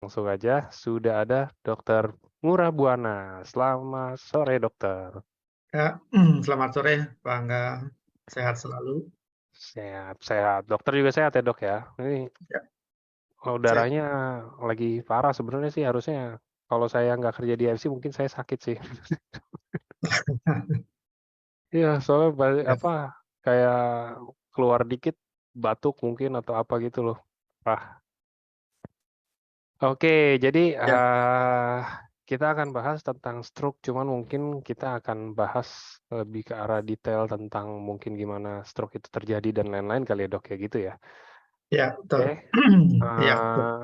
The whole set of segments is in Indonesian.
Langsung aja, sudah ada Dokter Murah Buana. Selamat sore, dokter. Ya, selamat sore, Pak Angga. Sehat selalu. Sehat sehat. Dokter juga sehat ya, Dok, ya? Ini Ya, saya udaranya lagi parah sebenarnya sih harusnya kalau saya nggak kerja di MC mungkin saya sakit sih. Iya, soalnya ya, kayak keluar dikit batuk mungkin atau apa gitu loh. Oke, jadi, ya, kita akan bahas tentang stroke, cuman mungkin kita akan bahas lebih ke arah detail tentang mungkin gimana stroke itu terjadi dan lain-lain kali ya, Dok, ya gitu ya? ya, betul. Oke, Ya, betul. eee,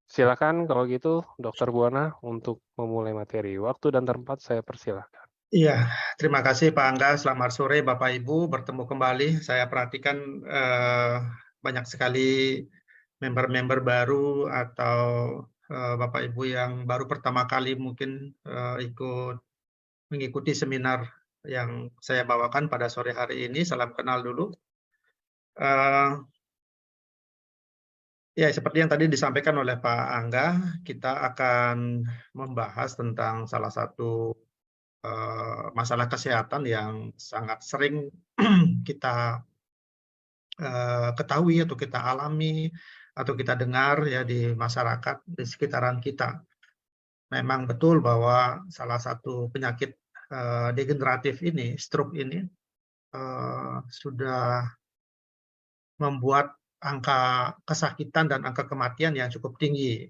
silakan kalau gitu Dokter Buana untuk memulai materi. Waktu dan tempat saya persilahkan. Iya, terima kasih Pak Angga. Selamat sore Bapak Ibu, bertemu kembali. Saya perhatikan banyak sekali member-member baru atau Bapak Ibu yang baru pertama kali mungkin ikut mengikuti seminar yang saya bawakan pada sore hari ini. Salam kenal dulu. Eh, Ya, seperti yang tadi disampaikan oleh Pak Angga, kita akan membahas tentang salah satu masalah kesehatan yang sangat sering kita ketahui atau kita alami atau kita dengar ya di masyarakat di sekitaran kita. Memang betul bahwa salah satu penyakit degeneratif ini, stroke ini, sudah membuat angka kesakitan dan angka kematian yang cukup tinggi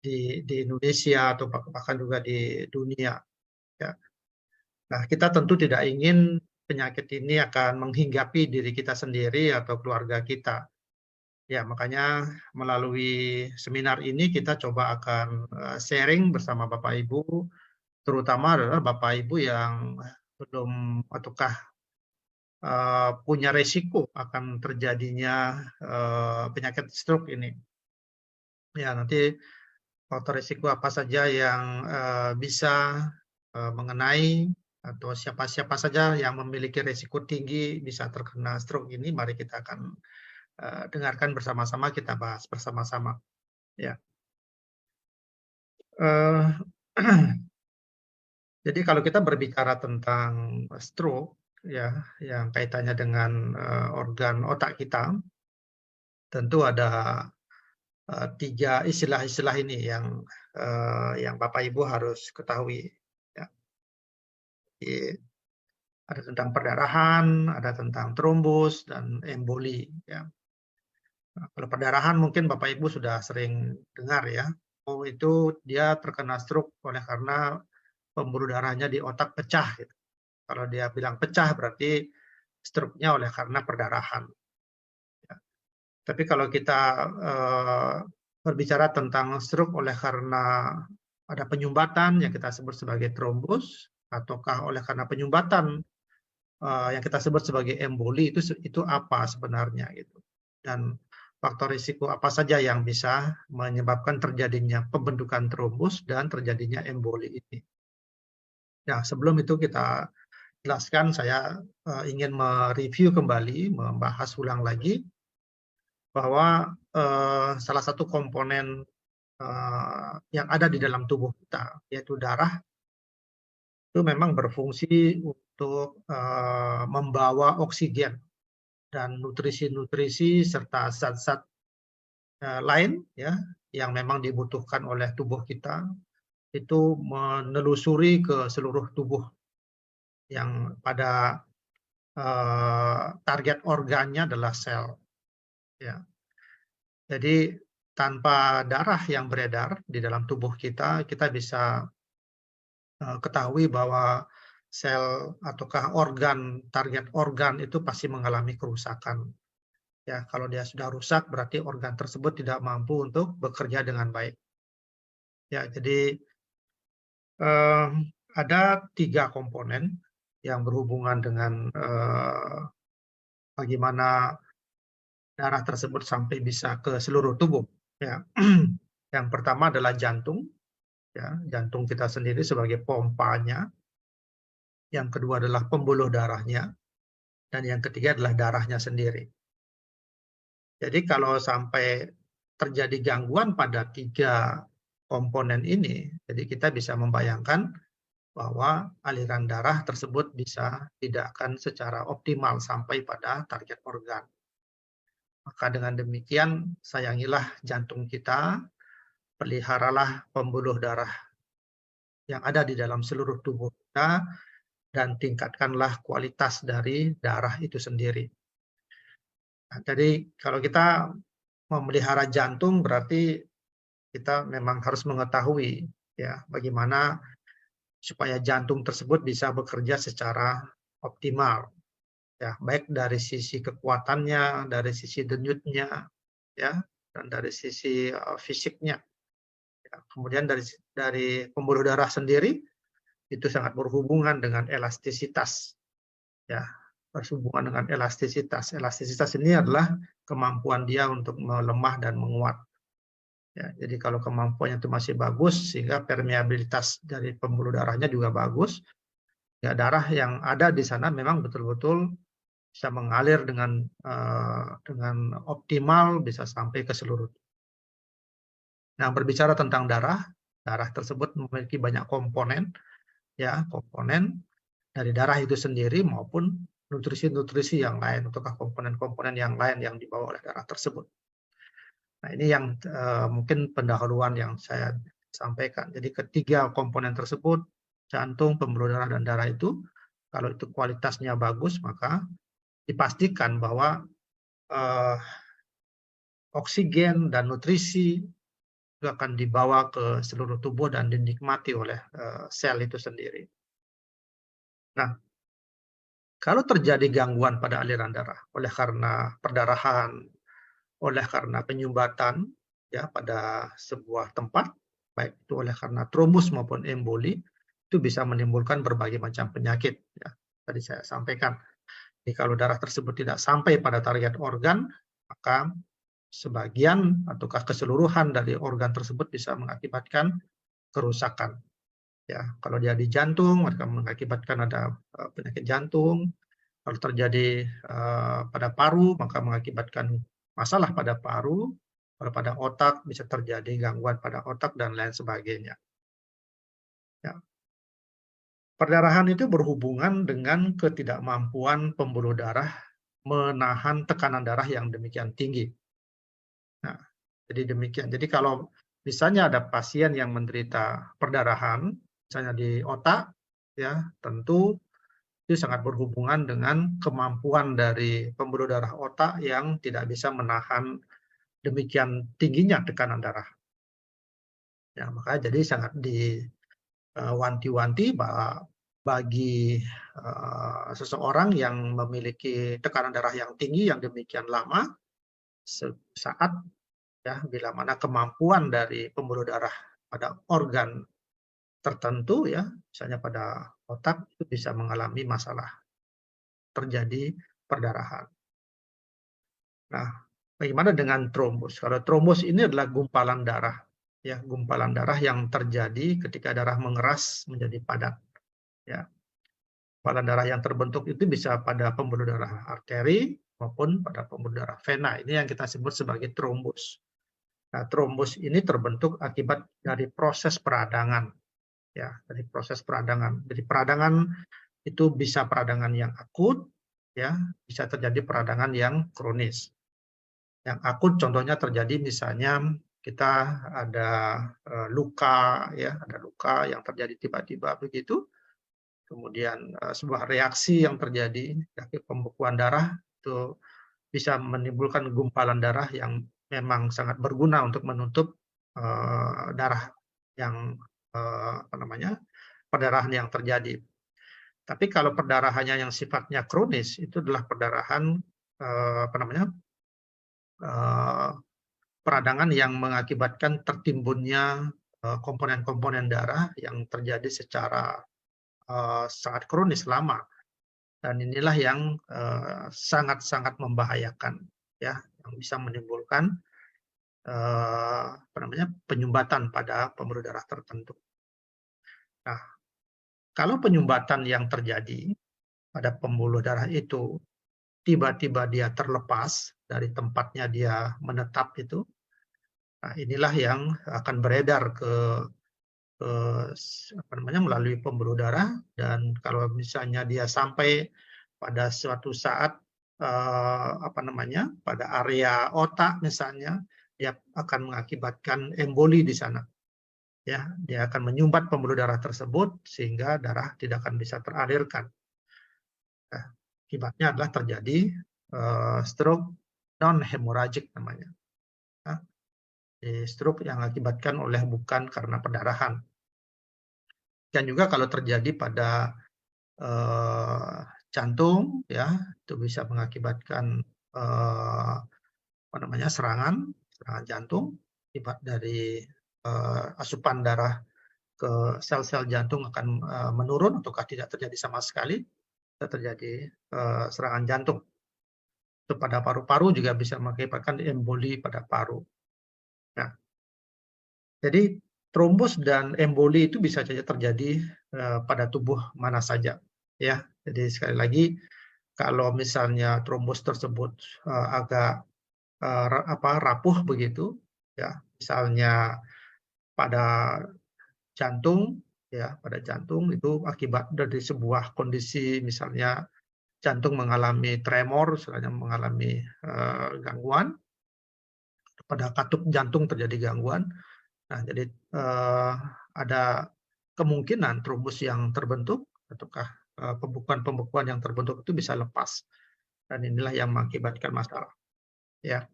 di Indonesia atau bahkan juga di dunia. Ya. Nah, kita tentu tidak ingin penyakit ini akan menghinggapi diri kita sendiri atau keluarga kita. Ya, makanya melalui seminar ini kita coba akan sharing bersama Bapak Ibu, terutama adalah Bapak Ibu yang belum ataukah punya resiko akan terjadinya penyakit stroke ini. Ya, nanti faktor risiko apa saja yang bisa mengenai atau siapa-siapa saja yang memiliki risiko tinggi bisa terkena stroke ini, mari kita akan dengarkan bersama-sama, kita bahas bersama-sama. Ya. Uh, Jadi kalau kita berbicara tentang stroke, ya, yang kaitannya dengan organ otak kita, tentu ada tiga istilah-istilah ini yang Bapak Ibu harus ketahui. Ya. Jadi, ada tentang perdarahan, ada tentang trombus, dan emboli. Ya. Nah, kalau perdarahan mungkin Bapak Ibu sudah sering dengar ya. Oh, itu dia terkena stroke oleh karena pembuluh darahnya di otak pecah. Gitu. Kalau dia bilang pecah berarti stroke-nya oleh karena perdarahan. Ya. Tapi kalau kita berbicara tentang stroke oleh karena ada penyumbatan yang kita sebut sebagai trombus, ataukah oleh karena penyumbatan yang kita sebut sebagai emboli, itu apa sebenarnya gitu. Dan faktor risiko apa saja yang bisa menyebabkan terjadinya pembentukan trombus dan terjadinya emboli ini. Nah, sebelum itu kita jelaskan, saya ingin mereview kembali, membahas ulang lagi bahwa salah satu komponen yang ada di dalam tubuh kita, yaitu darah, itu memang berfungsi untuk membawa oksigen dan nutrisi-nutrisi serta zat-zat lain ya yang memang dibutuhkan oleh tubuh kita itu menelusuri ke seluruh tubuh yang pada target organnya adalah sel ya. Jadi tanpa darah yang beredar di dalam tubuh kita, kita bisa ketahui bahwa sel ataukah organ, target organ itu pasti mengalami kerusakan. Ya, kalau dia sudah rusak berarti organ tersebut tidak mampu untuk bekerja dengan baik. Ya, jadi ada tiga komponen yang berhubungan dengan bagaimana darah tersebut sampai bisa ke seluruh tubuh. Ya. Yang pertama adalah jantung, ya, jantung kita sendiri sebagai pompanya. Yang kedua adalah pembuluh darahnya, dan yang ketiga adalah darahnya sendiri. Jadi kalau sampai terjadi gangguan pada tiga komponen ini, jadi kita bisa membayangkan bahwa aliran darah tersebut bisa tidak akan secara optimal sampai pada target organ. Maka dengan demikian, sayangilah jantung kita, peliharalah pembuluh darah yang ada di dalam seluruh tubuh kita, dan tingkatkanlah kualitas dari darah itu sendiri. Nah, jadi kalau kita memelihara jantung berarti kita memang harus mengetahui ya bagaimana supaya jantung tersebut bisa bekerja secara optimal ya, baik dari sisi kekuatannya, dari sisi denyutnya ya, dan dari sisi fisiknya. Ya, kemudian dari pembuluh darah sendiri itu sangat berhubungan dengan elastisitas ya, berhubungan dengan elastisitas. Elastisitas ini adalah kemampuan dia untuk melemah dan menguat. Ya, jadi kalau kemampuannya itu masih bagus, sehingga permeabilitas dari pembuluh darahnya juga bagus, ya darah yang ada di sana memang betul-betul bisa mengalir dengan optimal, bisa sampai ke seluruh. Nah, berbicara tentang darah, darah tersebut memiliki banyak komponen, ya komponen dari darah itu sendiri maupun nutrisi-nutrisi yang lain, ataukah komponen-komponen yang lain yang dibawa oleh darah tersebut. Nah, ini yang mungkin pendahuluan yang saya sampaikan. Jadi ketiga komponen tersebut, jantung, pembuluh darah, dan darah itu, kalau itu kualitasnya bagus, maka dipastikan bahwa oksigen dan nutrisi itu akan dibawa ke seluruh tubuh dan dinikmati oleh sel itu sendiri. Nah, kalau terjadi gangguan pada aliran darah oleh karena perdarahan, oleh karena penyumbatan ya pada sebuah tempat, baik itu oleh karena trombus maupun emboli, itu bisa menimbulkan berbagai macam penyakit ya. Tadi saya sampaikan, jadi kalau darah tersebut tidak sampai pada target organ, maka sebagian ataukah keseluruhan dari organ tersebut bisa mengakibatkan kerusakan. Ya, kalau dia di jantung, maka mengakibatkan ada penyakit jantung. Kalau terjadi pada paru, maka mengakibatkan masalah pada paru. Kalau pada otak, bisa terjadi gangguan pada otak dan lain sebagainya. Ya. Perdarahan itu berhubungan dengan ketidakmampuan pembuluh darah menahan tekanan darah yang demikian tinggi. Nah, jadi demikian. Jadi kalau misalnya ada pasien yang menderita perdarahan, misalnya di otak, ya tentu itu sangat berhubungan dengan kemampuan dari pembuluh darah otak yang tidak bisa menahan demikian tingginya tekanan darah. Ya, makanya jadi sangat diwanti-wanti bahwa bagi seseorang yang memiliki tekanan darah yang tinggi yang demikian lama, saat ya bila mana kemampuan dari pembuluh darah pada organ tertentu ya, misalnya pada otak itu bisa mengalami masalah, terjadi perdarahan. Nah, bagaimana dengan trombus? Kalau trombus ini adalah gumpalan darah, ya gumpalan darah yang terjadi ketika darah mengeras menjadi padat. Ya, gumpalan darah yang terbentuk itu bisa pada pembuluh darah arteri maupun pada pembuluh darah vena. Ini yang kita sebut sebagai trombus. Nah, trombus ini terbentuk akibat dari proses peradangan, ya dari proses peradangan. Jadi peradangan itu bisa peradangan yang akut, ya bisa terjadi peradangan yang kronis. Yang akut contohnya terjadi misalnya kita ada luka, ya ada luka yang terjadi tiba-tiba begitu, kemudian sebuah reaksi yang terjadi, pembekuan darah itu bisa menimbulkan gumpalan darah yang memang sangat berguna untuk menutup darah yang perdarahan yang terjadi. Tapi kalau perdarahannya yang sifatnya kronis itu adalah perdarahan peradangan yang mengakibatkan tertimbunnya komponen-komponen darah yang terjadi secara sangat kronis lama, dan inilah yang sangat-sangat membahayakan, ya, yang bisa menimbulkan penyumbatan pada pembuluh darah tertentu. Nah, kalau penyumbatan yang terjadi pada pembuluh darah itu tiba-tiba dia terlepas dari tempatnya dia menetap itu, Nah, inilah yang akan beredar ke melalui pembuluh darah, dan kalau misalnya dia sampai pada suatu saat pada area otak misalnya, dia akan mengakibatkan emboli di sana. Ya, dia akan menyumbat pembuluh darah tersebut sehingga darah tidak akan bisa teralirkan. Nah, akibatnya adalah terjadi stroke non hemorrhagic namanya. Nah, stroke yang akibatkan oleh bukan karena pendarahan. Dan juga kalau terjadi pada jantung, ya, itu bisa mengakibatkan serangan jantung akibat dari asupan darah ke sel-sel jantung akan menurun ataukah tidak terjadi sama sekali, terjadi serangan jantung. Itu pada paru-paru juga bisa mengakibatkan emboli pada paru. Nah, jadi trombos dan emboli itu bisa saja terjadi pada tubuh mana saja, ya. Jadi sekali lagi, kalau misalnya trombos tersebut agak rapuh begitu, ya, misalnya pada jantung, ya, pada jantung itu akibat dari sebuah kondisi, misalnya jantung mengalami tremor, misalnya mengalami gangguan, pada katup jantung terjadi gangguan. Nah, jadi ada kemungkinan trombus yang terbentuk ataukah pembekuan-pembekuan yang terbentuk itu bisa lepas, dan inilah yang mengakibatkan masalah. Ya,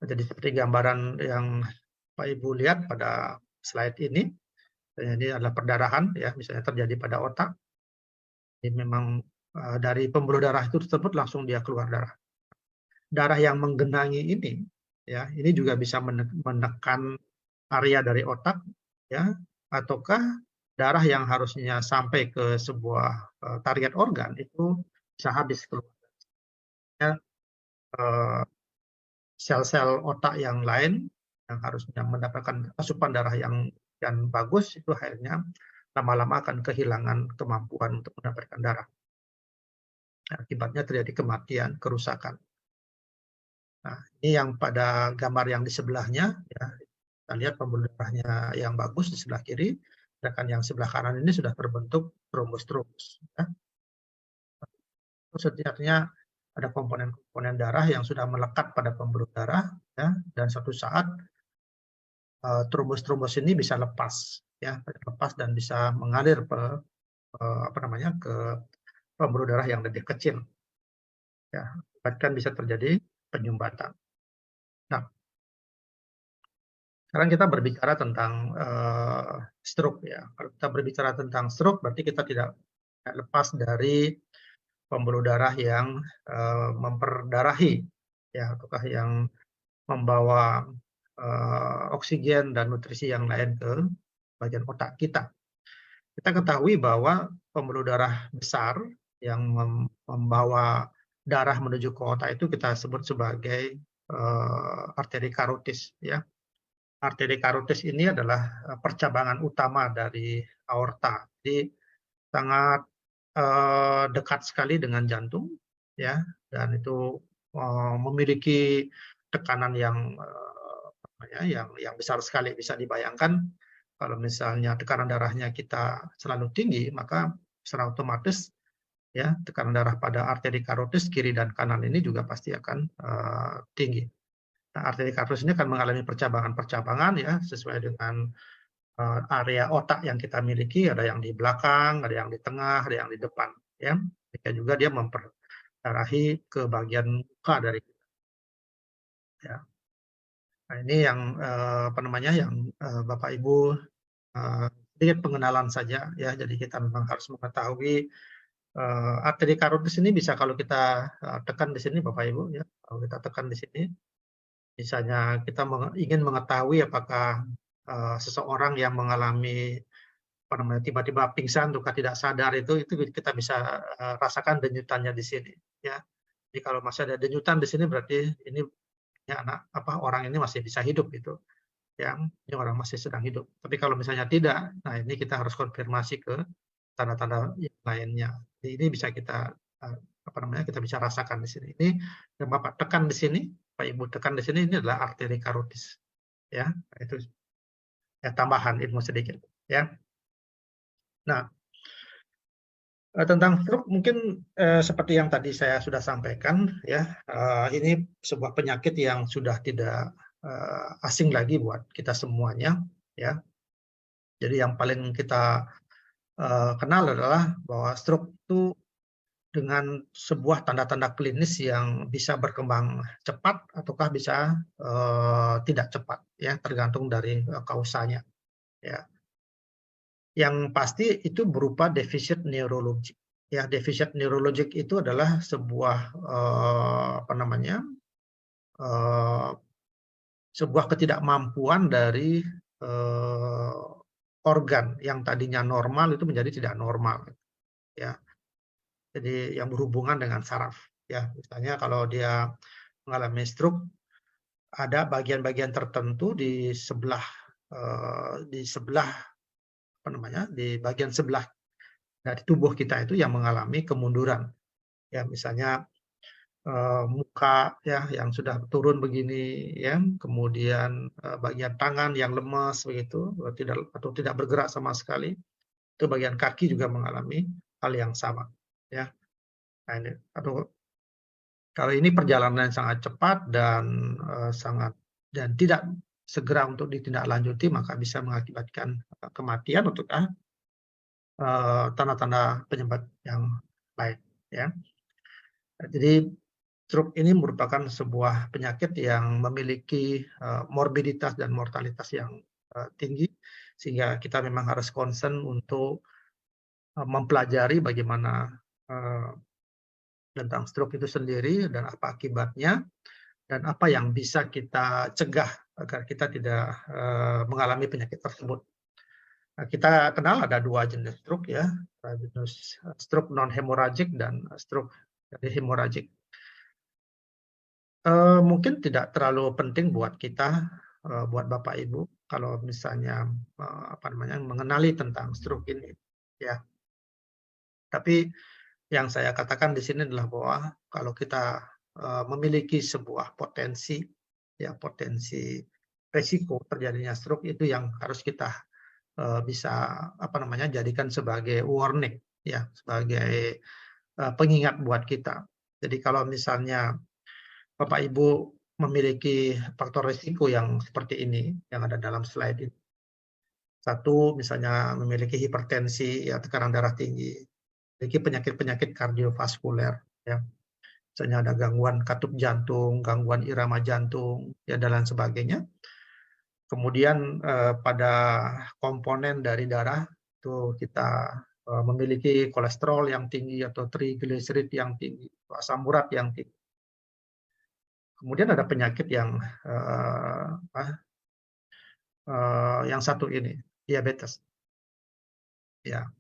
jadi seperti gambaran yang Pak Ibu lihat pada slide ini, ini adalah perdarahan, ya, misalnya terjadi pada otak. Ini memang dari pembuluh darah itu tersebut langsung dia keluar darah. Darah yang menggenangi ini, ya, ini juga bisa menekan area dari otak, ya, ataukah darah yang harusnya sampai ke sebuah target organ itu bisa habis keluar. Ya, sel-sel otak yang lain yang harusnya mendapatkan asupan darah yang bagus itu akhirnya lama-lama akan kehilangan kemampuan untuk mendapatkan darah. Akibatnya terjadi kematian, kerusakan. Nah, ini yang pada gambar yang di sebelahnya, ya, kita lihat pembuluh darahnya yang bagus di sebelah kiri, sedangkan yang sebelah kanan ini sudah terbentuk trombus-trombus. Ya. Setiapnya ada komponen-komponen darah yang sudah melekat pada pembuluh darah, ya, dan suatu saat trombus-trombus ini bisa lepas, ya, lepas dan bisa mengalir ke pembuluh darah yang lebih kecil. Ya, bahkan bisa terjadi penyumbatan. Nah, sekarang kita berbicara tentang stroke, ya. Kalau kita berbicara tentang stroke, berarti kita tidak lepas dari pembuluh darah yang memperdarahi, ya, ataukah yang membawa oksigen dan nutrisi yang lain ke bagian otak kita. Kita ketahui bahwa pembuluh darah besar yang membawa darah menuju ke otak itu kita sebut sebagai arteri karotis, ya. Arteri karotis ini adalah percabangan utama dari aorta. Jadi sangat dekat sekali dengan jantung, ya, dan itu memiliki tekanan yang besar sekali. Bisa dibayangkan kalau misalnya tekanan darahnya kita selalu tinggi, maka secara otomatis, ya, tekanan darah pada arteri karotis kiri dan kanan ini juga pasti akan tinggi. Nah, arteri karotis ini akan mengalami percabangan-percabangan, ya, sesuai dengan area otak yang kita miliki, ada yang di belakang, ada yang di tengah, ada yang di depan, ya. Demikian juga dia memperdarahi ke bagian muka dari kita, ya. Nah, ini yang Bapak Ibu sedikit pengenalan saja, ya. Jadi kita memang harus mengetahui arteri karotis ini bisa kalau kita tekan di sini, Bapak Ibu, ya. Kalau kita tekan di sini, misalnya kita ingin mengetahui apakah seseorang yang mengalami tiba-tiba pingsan atau tidak sadar, itu kita bisa rasakan denyutannya di sini, ya. Jadi kalau masih ada denyutan di sini berarti ini ya, orang ini masih bisa hidup gitu, yang ini orang masih sedang hidup. Tapi kalau misalnya tidak, nah ini kita harus konfirmasi ke tanda-tanda yang lainnya. Jadi ini bisa kita kita bisa rasakan di sini. Ini yang Bapak tekan di sini, Pak Ibu tekan di sini, ini adalah arteri karotis. ya. Itu ya tambahan ilmu sedikit ya. Nah, tentang stroke mungkin seperti yang tadi saya sudah sampaikan ya, ini sebuah penyakit yang sudah tidak asing lagi buat kita semuanya ya. Jadi yang paling kita kenal adalah bahwa stroke itu dengan sebuah tanda-tanda klinis yang bisa berkembang cepat ataukah bisa tidak cepat ya, tergantung dari kausanya ya. Yang pasti itu berupa defisit neurologik. Ya, defisit neurologik itu adalah sebuah sebuah ketidakmampuan dari organ yang tadinya normal itu menjadi tidak normal, ya. Jadi yang berhubungan dengan saraf, ya. Misalnya kalau dia mengalami stroke, ada bagian-bagian tertentu di sebelah di bagian sebelah dari tubuh kita itu yang mengalami kemunduran. Ya, misalnya muka ya yang sudah turun begini ya, kemudian bagian tangan yang lemas begitu, tidak bergerak sama sekali. Itu bagian kaki juga mengalami hal yang sama ya. Nah, ini kalau ini perjalanan yang sangat cepat dan tidak segera untuk ditindaklanjuti, maka bisa mengakibatkan kematian untuk tanda-tanda penyebab yang lain ya. Jadi stroke ini merupakan sebuah penyakit yang memiliki morbiditas dan mortalitas yang tinggi, sehingga kita memang harus concern untuk mempelajari bagaimana tentang stroke itu sendiri dan apa akibatnya, dan apa yang bisa kita cegah agar kita tidak mengalami penyakit tersebut. Nah, kita kenal ada dua jenis stroke ya, jenis stroke non-hemorrhagic dan stroke dari hemorrhagic. Mungkin tidak terlalu penting buat kita, buat Bapak Ibu, kalau misalnya mengenali tentang stroke ini, ya. Tapi yang saya katakan di sini adalah bahwa kalau kita memiliki sebuah potensi, ya potensi resiko terjadinya stroke itu yang harus kita bisa jadikan sebagai warning, ya, sebagai pengingat buat kita. Jadi kalau misalnya Bapak Ibu memiliki faktor risiko yang seperti ini, yang ada dalam slide ini. Satu, misalnya memiliki hipertensi, ya tekanan darah tinggi, memiliki penyakit-penyakit kardiovaskuler, ya. Misalnya ada gangguan katup jantung, gangguan irama jantung, ya dan lain sebagainya. Kemudian pada komponen dari darah itu kita memiliki kolesterol yang tinggi atau trigliserid yang tinggi, asam urat yang tinggi. Kemudian ada penyakit yang satu ini, diabetes. Ya.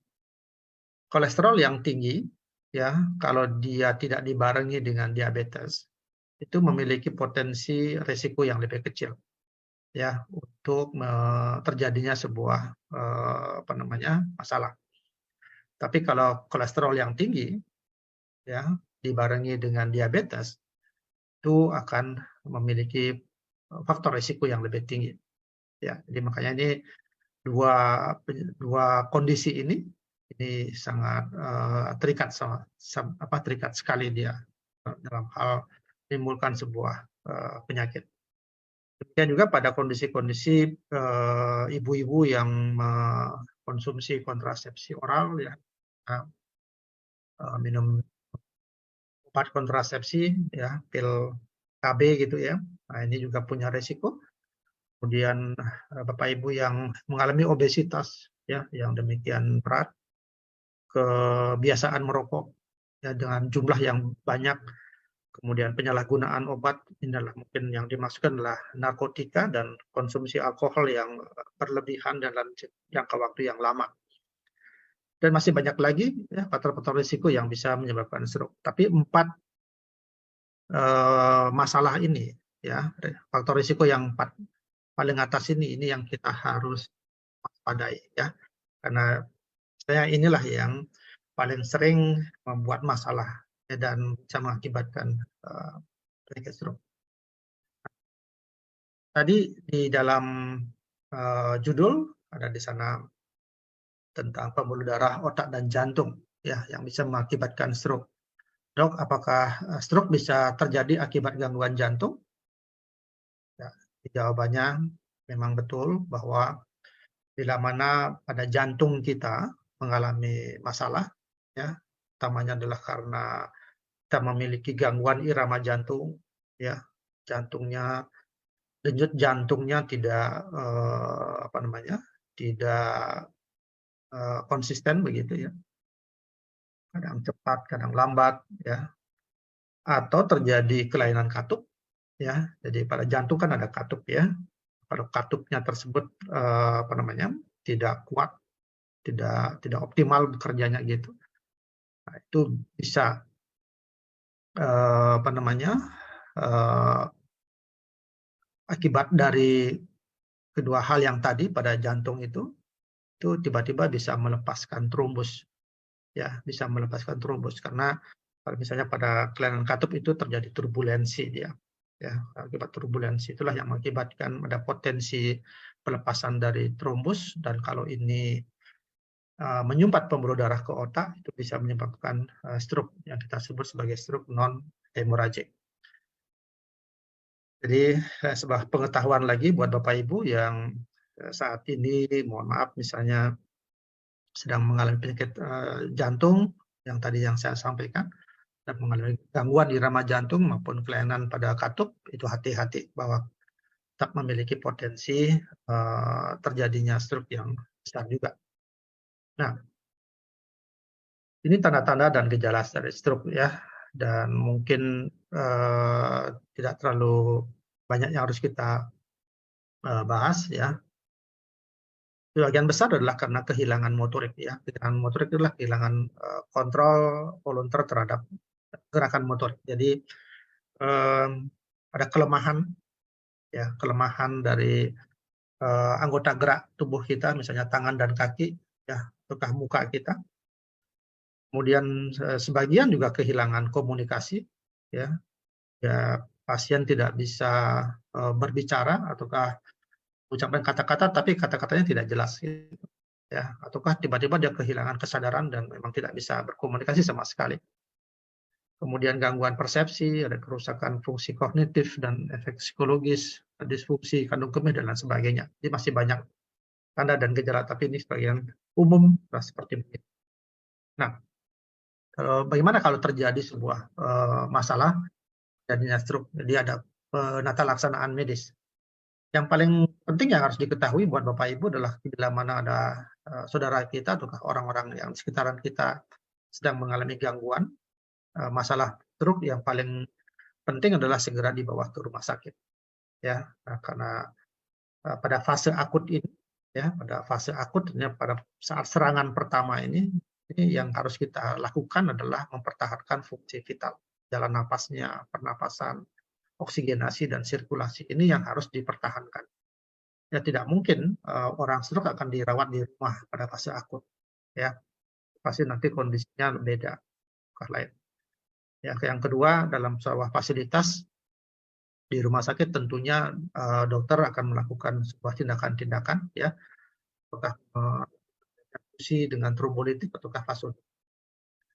Kolesterol yang tinggi, ya, kalau dia tidak dibarengi dengan diabetes, itu memiliki potensi risiko yang lebih kecil, ya, untuk terjadinya sebuah masalah. Tapi kalau kolesterol yang tinggi, ya, dibarengi dengan diabetes, itu akan memiliki faktor risiko yang lebih tinggi. Ya, jadi makanya ini dua kondisi ini sangat terikat terikat sekali dia dalam hal menimbulkan sebuah penyakit. Demikian juga pada kondisi-kondisi ibu-ibu yang mengkonsumsi kontrasepsi oral, ya, minum obat kontrasepsi, ya, pil KB gitu ya. Nah, ini juga punya resiko. Kemudian Bapak Ibu yang mengalami obesitas, ya, yang demikian berat, kebiasaan merokok, ya, dengan jumlah yang banyak, kemudian penyalahgunaan obat, ini adalah mungkin yang dimaksudkan adalah narkotika dan konsumsi alkohol yang berlebihan dan dalam jangka waktu yang lama. Dan masih banyak lagi ya faktor-faktor risiko yang bisa menyebabkan stroke. Tapi 4 masalah ini, ya, faktor risiko yang 4 paling atas ini yang kita harus waspadai, ya, karena inilah yang paling sering membuat masalah, ya, dan bisa mengakibatkan penyakit stroke. tadi di dalam judul ada di sana tentang pembuluh darah otak dan jantung ya yang bisa mengakibatkan stroke. Dok, apakah stroke bisa terjadi akibat gangguan jantung? Ya, jawabannya memang betul bahwa bila mana pada jantung kita mengalami masalah, ya, utamanya adalah karena kita memiliki gangguan irama jantung, ya, jantungnya, denyut jantungnya tidak tidak konsisten begitu ya, kadang cepat, kadang lambat, ya, atau terjadi kelainan katup, ya, jadi pada jantung kan ada katup ya, kalau katupnya tersebut tidak kuat, tidak optimal bekerjanya gitu. Nah, itu bisa akibat dari kedua hal yang tadi pada jantung itu tiba-tiba bisa melepaskan trombus, ya, bisa melepaskan trombus karena kalau misalnya pada kelainan katup itu terjadi turbulensi dia, ya, akibat turbulensi itulah yang mengakibatkan ada potensi pelepasan dari trombus dan kalau ini menyumpat pembuluh darah ke otak itu bisa menyebabkan stroke yang kita sebut sebagai stroke non hemorrhagic. Jadi sebuah pengetahuan lagi buat Bapak Ibu yang saat ini mohon maaf misalnya sedang mengalami penyakit jantung yang tadi yang saya sampaikan dan mengalami gangguan irama jantung maupun kelainan pada katup, itu hati-hati bahwa tetap memiliki potensi terjadinya stroke yang besar juga. Nah, ini tanda-tanda dan gejala dari stroke ya, dan mungkin tidak terlalu banyak yang harus kita bahas ya. Sebagian besar adalah karena kehilangan motorik ya. Kehilangan motorik adalah kehilangan kontrol volunteer terhadap gerakan motorik. Jadi ada kelemahan ya, kelemahan dari anggota gerak tubuh kita, misalnya tangan dan kaki ya, ataukah muka kita. Kemudian sebagian juga kehilangan komunikasi ya. Ya, pasien tidak bisa berbicara ataukah ucapan kata-kata tapi kata-katanya tidak jelas gitu. Ya, ataukah tiba-tiba dia kehilangan kesadaran dan memang tidak bisa berkomunikasi sama sekali. Kemudian gangguan persepsi, ada kerusakan fungsi kognitif dan efek psikologis, disfungsi kandung kemih dan lain sebagainya. Jadi masih banyak tanda dan gejala, tapi ini sebagian umum seperti begitu. Nah, bagaimana kalau terjadi sebuah masalah jadinya stroke? Jadi ada penata laksanaan medis. Yang paling penting yang harus diketahui buat Bapak Ibu adalah bila mana ada saudara kita atau orang-orang yang di sekitaran kita sedang mengalami gangguan masalah stroke, yang paling penting adalah segera dibawa ke rumah sakit ya, karena pada fase akut ini ya, pada fase akut pada saat serangan pertama ini yang harus kita lakukan adalah mempertahankan fungsi vital, jalan napasnya, pernapasan, oksigenasi dan sirkulasi ini yang harus dipertahankan. Ya tidak mungkin orang stroke akan dirawat di rumah pada fase akut ya, pasti nanti kondisinya beda lain. Ya, yang kedua, dalam sebuah fasilitas di rumah sakit tentunya dokter akan melakukan sebuah tindakan-tindakan ya, apakah transfusi dengan trombolitik ataukah vasodilatif.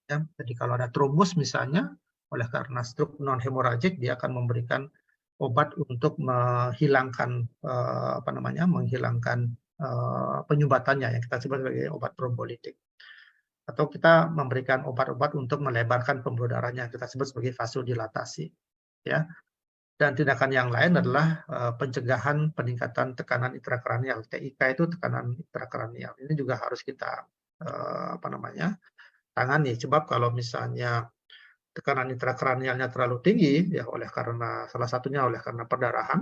Ya. Jadi kalau ada trombus misalnya, oleh karena stroke non hemorrhagic, dia akan memberikan obat untuk menghilangkan menghilangkan penyumbatannya yang kita sebut sebagai obat trombolitik. Atau kita memberikan obat-obat untuk melebarkan pembuluh darahnya, kita sebut sebagai vasodilatasi. Ya. Dan tindakan yang lain adalah pencegahan peningkatan tekanan intrakranial. TIK itu tekanan intrakranial. Ini juga harus kita tangani. Sebab kalau misalnya tekanan intrakranialnya terlalu tinggi, ya salah satunya oleh karena perdarahan.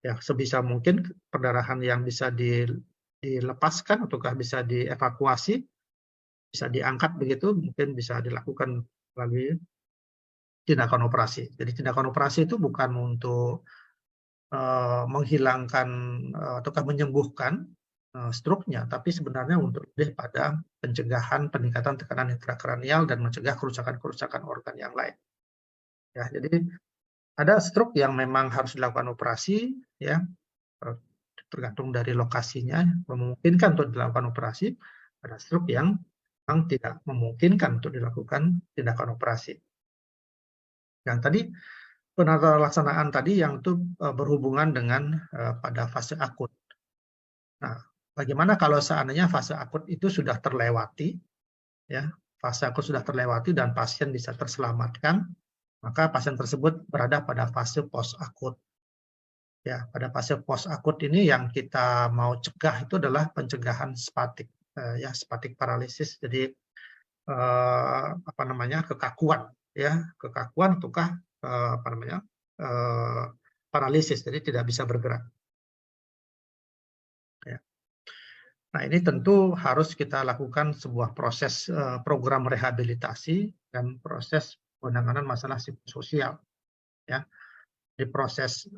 Ya, sebisa mungkin perdarahan yang bisa dilepaskan ataukah bisa dievakuasi, bisa diangkat begitu, mungkin bisa dilakukan melalui tindakan operasi. Jadi tindakan operasi itu bukan untuk menghilangkan ataukah menyembuhkan stroke-nya, tapi sebenarnya untuk lebih pada pencegahan peningkatan tekanan intrakranial dan mencegah kerusakan-kerusakan organ yang lain. Ya, jadi Ada stroke yang memang harus dilakukan operasi, ya, tergantung dari lokasinya, memungkinkan untuk dilakukan operasi. Ada stroke yang memang tidak memungkinkan untuk dilakukan tindakan operasi. Yang tadi penata laksanaan tadi yang itu berhubungan dengan pada fase akut. Nah, bagaimana kalau seandainya fase akut itu sudah terlewati, ya, fase akut sudah terlewati dan pasien bisa terselamatkan, maka pasien tersebut berada pada fase post akut. Ya, pada fase post akut ini yang kita mau cegah itu adalah pencegahan spatik, ya, spatik paralisis. Jadi apa namanya, kekakuan, ya, kekakuan ataukah apa namanya, paralisis, jadi tidak bisa bergerak. Ya. Nah, ini tentu harus kita lakukan sebuah proses program rehabilitasi dan proses penanganan masalah psikososial, ya. Di proses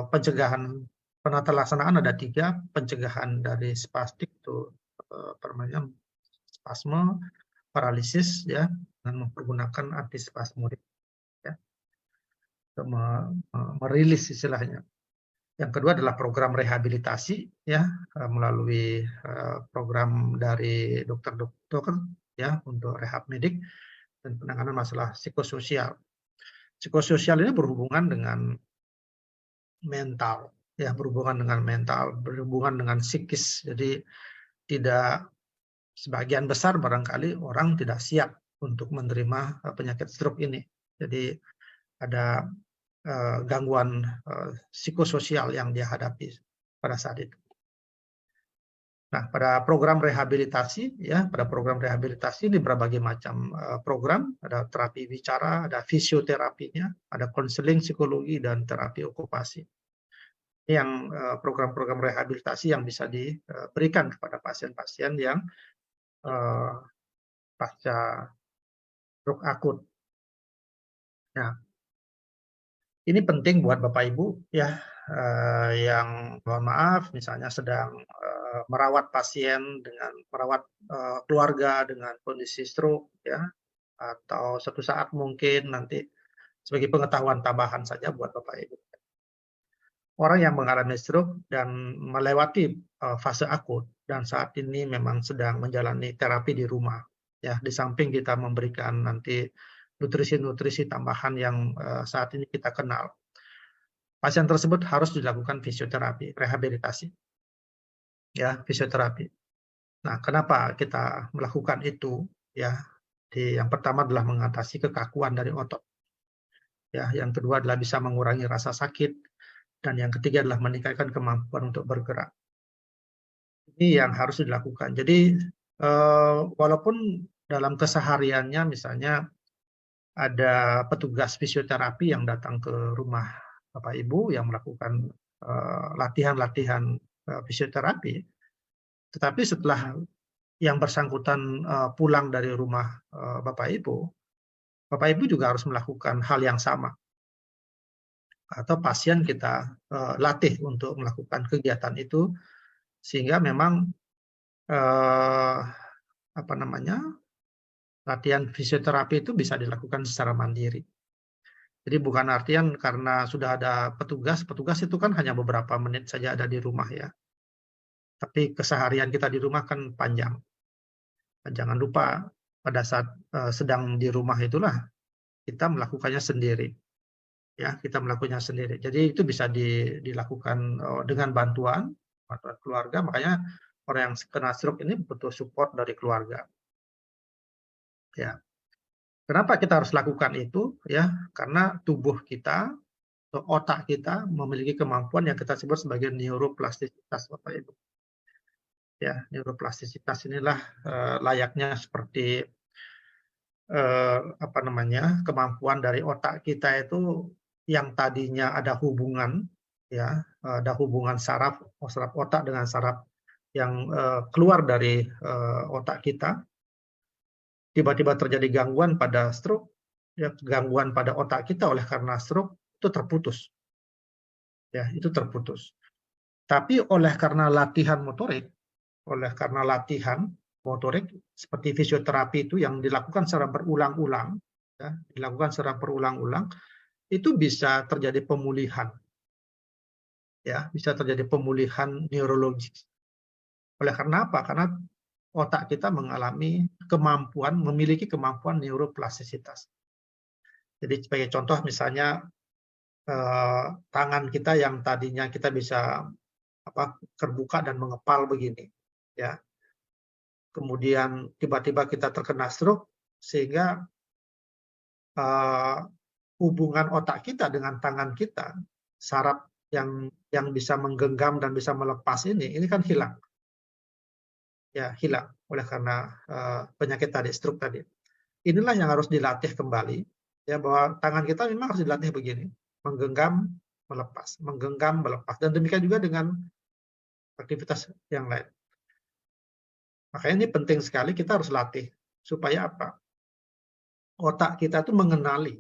pencegahan penata laksanaan ada 3, pencegahan dari spastik itu spasme, paralisis, ya, dengan menggunakan antispasmodik, ya, merilis istilahnya. Yang kedua adalah program rehabilitasi, ya, melalui program dari dokter-dokter, ya, untuk rehab medik dan penanganan masalah psikososial. Psikososial ini berhubungan dengan mental, ya, berhubungan dengan mental, berhubungan dengan psikis. Jadi tidak, sebagian besar barangkali orang tidak siap untuk menerima penyakit stroke ini. Jadi ada gangguan psikososial yang dia hadapi pada saat itu. Nah, pada program rehabilitasi, ya, pada program rehabilitasi ini berbagai macam program, ada terapi bicara, ada fisioterapinya, ada konseling psikologi dan terapi okupasi. Ini yang program-program rehabilitasi yang bisa diberikan kepada pasien-pasien yang pasca stroke akut. Nah, ini penting buat Bapak Ibu, ya, yang mohon maaf misalnya sedang merawat pasien dengan merawat keluarga dengan kondisi stroke, ya, atau suatu saat mungkin nanti sebagai pengetahuan tambahan saja buat Bapak Ibu. Orang yang mengalami stroke dan melewati fase akut dan saat ini memang sedang menjalani terapi di rumah, ya, di samping kita memberikan nanti nutrisi-nutrisi tambahan yang saat ini kita kenal. Pasien tersebut harus dilakukan fisioterapi, rehabilitasi, ya, fisioterapi. Nah, kenapa kita melakukan itu? Ya, yang pertama adalah mengatasi kekakuan dari otot. Ya, yang kedua adalah bisa mengurangi rasa sakit, dan yang ketiga adalah meningkatkan kemampuan untuk bergerak. Ini yang harus dilakukan. Jadi walaupun dalam kesehariannya misalnya ada petugas fisioterapi yang datang ke rumah Bapak Ibu yang melakukan latihan-latihan fisioterapi, tetapi setelah yang bersangkutan pulang dari rumah Bapak Ibu juga harus melakukan hal yang sama. Atau pasien kita latih untuk melakukan kegiatan itu, sehingga memang apa namanya, latihan fisioterapi itu bisa dilakukan secara mandiri. Jadi bukan artian karena sudah ada petugas itu kan hanya beberapa menit saja ada di rumah, ya. Tapi keseharian kita di rumah kan panjang. Dan jangan lupa pada saat sedang di rumah itulah kita melakukannya sendiri. Ya, kita melakukannya sendiri. Jadi itu bisa dilakukan dengan bantuan keluarga. Makanya orang yang kena stroke ini butuh support dari keluarga. Ya. Kenapa kita harus lakukan itu? Ya, karena tubuh kita, otak kita memiliki kemampuan yang kita sebut sebagai neuroplastisitas, Bapak Ibu. Ya, neuroplastisitas inilah layaknya seperti apa namanya, kemampuan dari otak kita itu yang tadinya ada hubungan, ya, ada hubungan saraf otak dengan saraf yang keluar dari otak kita. Tiba-tiba terjadi gangguan pada stroke, ya, gangguan pada otak kita oleh karena stroke itu terputus, ya, itu terputus. Tapi oleh karena latihan motorik seperti fisioterapi itu yang dilakukan secara berulang-ulang, ya, dilakukan secara berulang-ulang, itu bisa terjadi pemulihan, ya, bisa terjadi pemulihan neurologis. Oleh karena apa? Karena otak kita memiliki kemampuan neuroplastisitas. Jadi sebagai contoh misalnya tangan kita yang tadinya kita bisa terbuka dan mengepal begini, ya. Kemudian tiba-tiba kita terkena stroke sehingga hubungan otak kita dengan tangan kita, saraf yang bisa menggenggam dan bisa melepas ini kan hilang. Ya, hilang oleh karena penyakit tadi, stroke tadi. Inilah yang harus dilatih kembali, ya, bahwa tangan kita memang harus dilatih begini, menggenggam, melepas, menggenggam, melepas, dan demikian juga dengan aktivitas yang lain. Makanya ini penting sekali kita harus latih supaya apa? Otak kita tuh mengenali,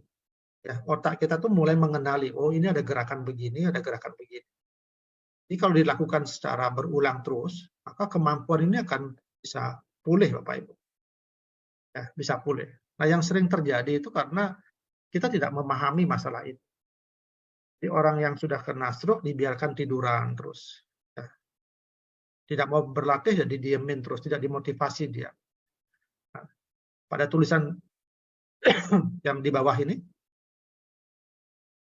ya, otak kita tuh mulai mengenali, oh ini ada gerakan begini, ada gerakan begini. Jadi kalau dilakukan secara berulang terus, maka kemampuan ini akan bisa pulih, Bapak Ibu. Ya, bisa pulih. Nah, yang sering terjadi itu karena kita tidak memahami masalah itu. Jadi orang yang sudah kena stroke dibiarkan tiduran terus. Ya. Tidak mau berlatih, jadi diemin terus, tidak dimotivasi dia. Nah, pada tulisan yang di bawah ini,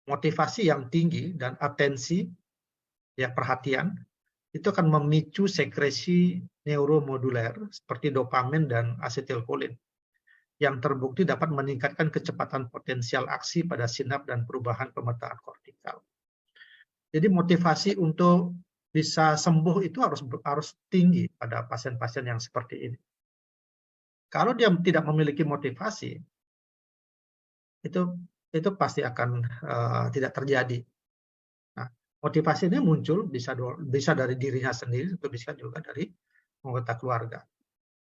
motivasi yang tinggi dan atensi, ya, perhatian, itu akan memicu sekresi neuromoduler seperti dopamin dan asetilkolin yang terbukti dapat meningkatkan kecepatan potensial aksi pada sinap dan perubahan pemetaan kortikal. Jadi motivasi untuk bisa sembuh itu harus tinggi pada pasien-pasien yang seperti ini. Kalau dia tidak memiliki motivasi, itu pasti akan tidak terjadi. Nah, motivasi ini muncul bisa dari dirinya sendiri, atau bisa juga dari anggota keluarga.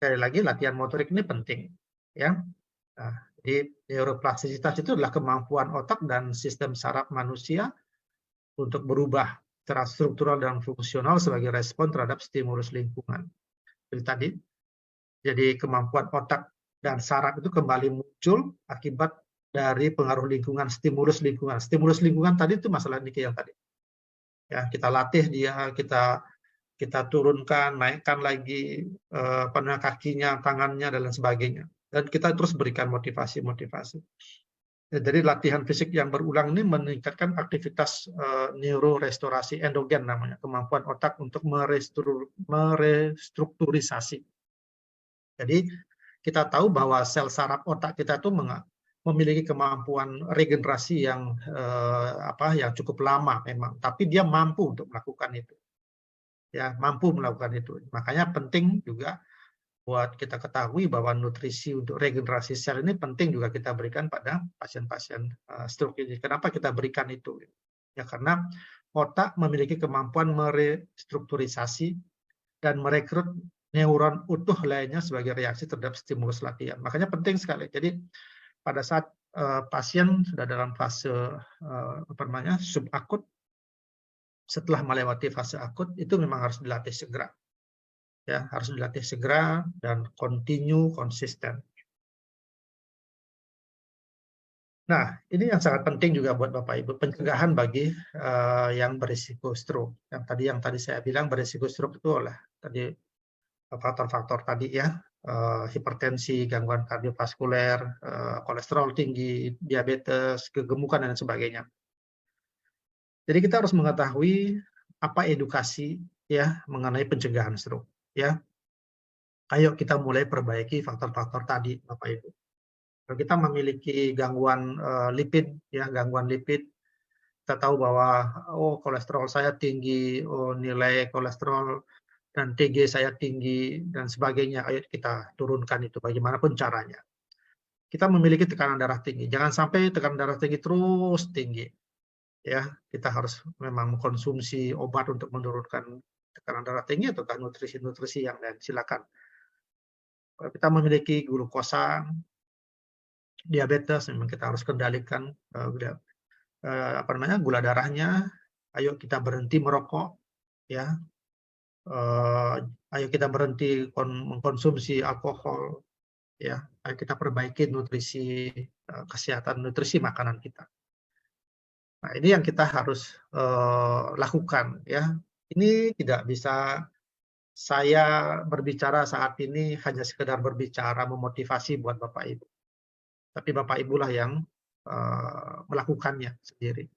Sekali lagi, latihan motorik ini penting, ya. Nah, jadi neuroplastisitas itu adalah kemampuan otak dan sistem saraf manusia untuk berubah secara struktural dan fungsional sebagai respon terhadap stimulus lingkungan. Jadi kemampuan otak dan saraf itu kembali muncul akibat dari pengaruh lingkungan, stimulus lingkungan. Stimulus lingkungan tadi itu masalah Niki yang tadi. Ya, kita latih dia, kita turunkan, naikkan lagi kakinya, tangannya, dan lain sebagainya. Dan kita terus berikan motivasi-motivasi. Jadi latihan fisik yang berulang ini meningkatkan aktivitas neurorestorasi endogen namanya, kemampuan otak untuk merestrukturisasi. Jadi kita tahu bahwa sel saraf otak kita itu memiliki kemampuan regenerasi yang cukup lama memang, tapi dia mampu untuk melakukan itu. Ya, mampu melakukan itu. Makanya penting juga buat kita ketahui bahwa nutrisi untuk regenerasi sel ini penting juga kita berikan pada pasien-pasien stroke ini. Kenapa kita berikan itu? Ya karena otak memiliki kemampuan merestrukturisasi dan merekrut neuron utuh lainnya sebagai reaksi terhadap stimulus latihan. Makanya penting sekali. Jadi pada saat pasien sudah dalam fase subakut, setelah melewati fase akut itu memang harus dilatih segera. Ya, harus dilatih segera dan konsisten. Nah, ini yang sangat penting juga buat Bapak Ibu, pencegahan bagi yang berisiko stroke. Yang tadi saya bilang berisiko stroke itu oleh tadi faktor-faktor tadi ya, hipertensi, gangguan kardiovaskuler, kolesterol tinggi, diabetes, kegemukan dan sebagainya. Jadi kita harus mengetahui apa edukasi ya mengenai pencegahan stroke ya. Ayo kita mulai perbaiki faktor-faktor tadi Bapak Ibu. Kalau kita memiliki gangguan lipid ya, kita tahu bahwa kolesterol saya tinggi, nilai kolesterol dan TG saya tinggi dan sebagainya, ayo kita turunkan itu bagaimanapun caranya. Kita memiliki tekanan darah tinggi, jangan sampai tekanan darah tinggi terus tinggi. Ya, kita harus memang mengkonsumsi obat untuk menurunkan tekanan darah tinggi atau nutrisi-nutrisi yang lain, silakan. Kalau kita memiliki glukosa, diabetes, memang kita harus kendalikan gula darahnya. Ayo kita berhenti merokok, ya. Ayo kita berhenti mengkonsumsi alkohol, ya. Ayo kita perbaiki nutrisi kesehatan nutrisi makanan kita. Nah, ini yang kita harus lakukan ya. Ini tidak bisa saya berbicara saat ini hanya sekedar berbicara memotivasi buat Bapak Ibu, tapi Bapak Ibulah yang melakukannya sendiri.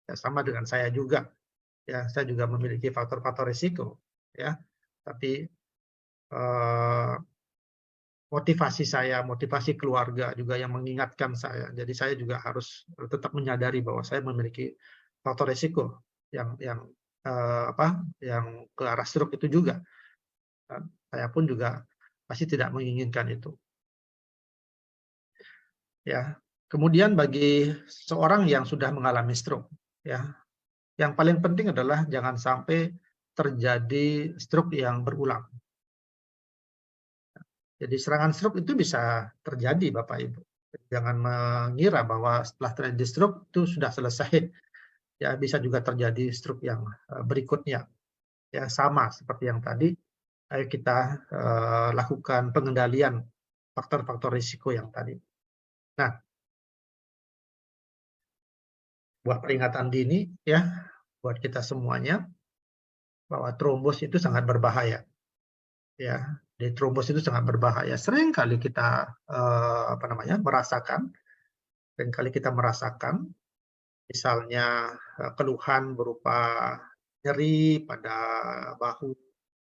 Ya, sama dengan saya juga. Ya, saya juga memiliki faktor-faktor risiko. Ya, tapi motivasi saya, motivasi keluarga juga yang mengingatkan saya. Jadi saya juga harus tetap menyadari bahwa saya memiliki faktor risiko yang ke arah stroke itu juga. Dan saya pun juga pasti tidak menginginkan itu. Ya. Kemudian bagi seorang yang sudah mengalami stroke, ya, yang paling penting adalah jangan sampai terjadi stroke yang berulang. Jadi serangan stroke itu bisa terjadi Bapak Ibu. Jangan mengira bahwa setelah terjadi stroke itu sudah selesai. Ya, bisa juga terjadi stroke yang berikutnya. Ya, sama seperti yang tadi, ayo kita lakukan pengendalian faktor-faktor risiko yang tadi. Nah, buat peringatan dini ya, buat kita semuanya bahwa trombos itu sangat berbahaya. Ya, di trombos itu sangat berbahaya. Sering kali kita merasakan misalnya keluhan berupa nyeri pada bahu,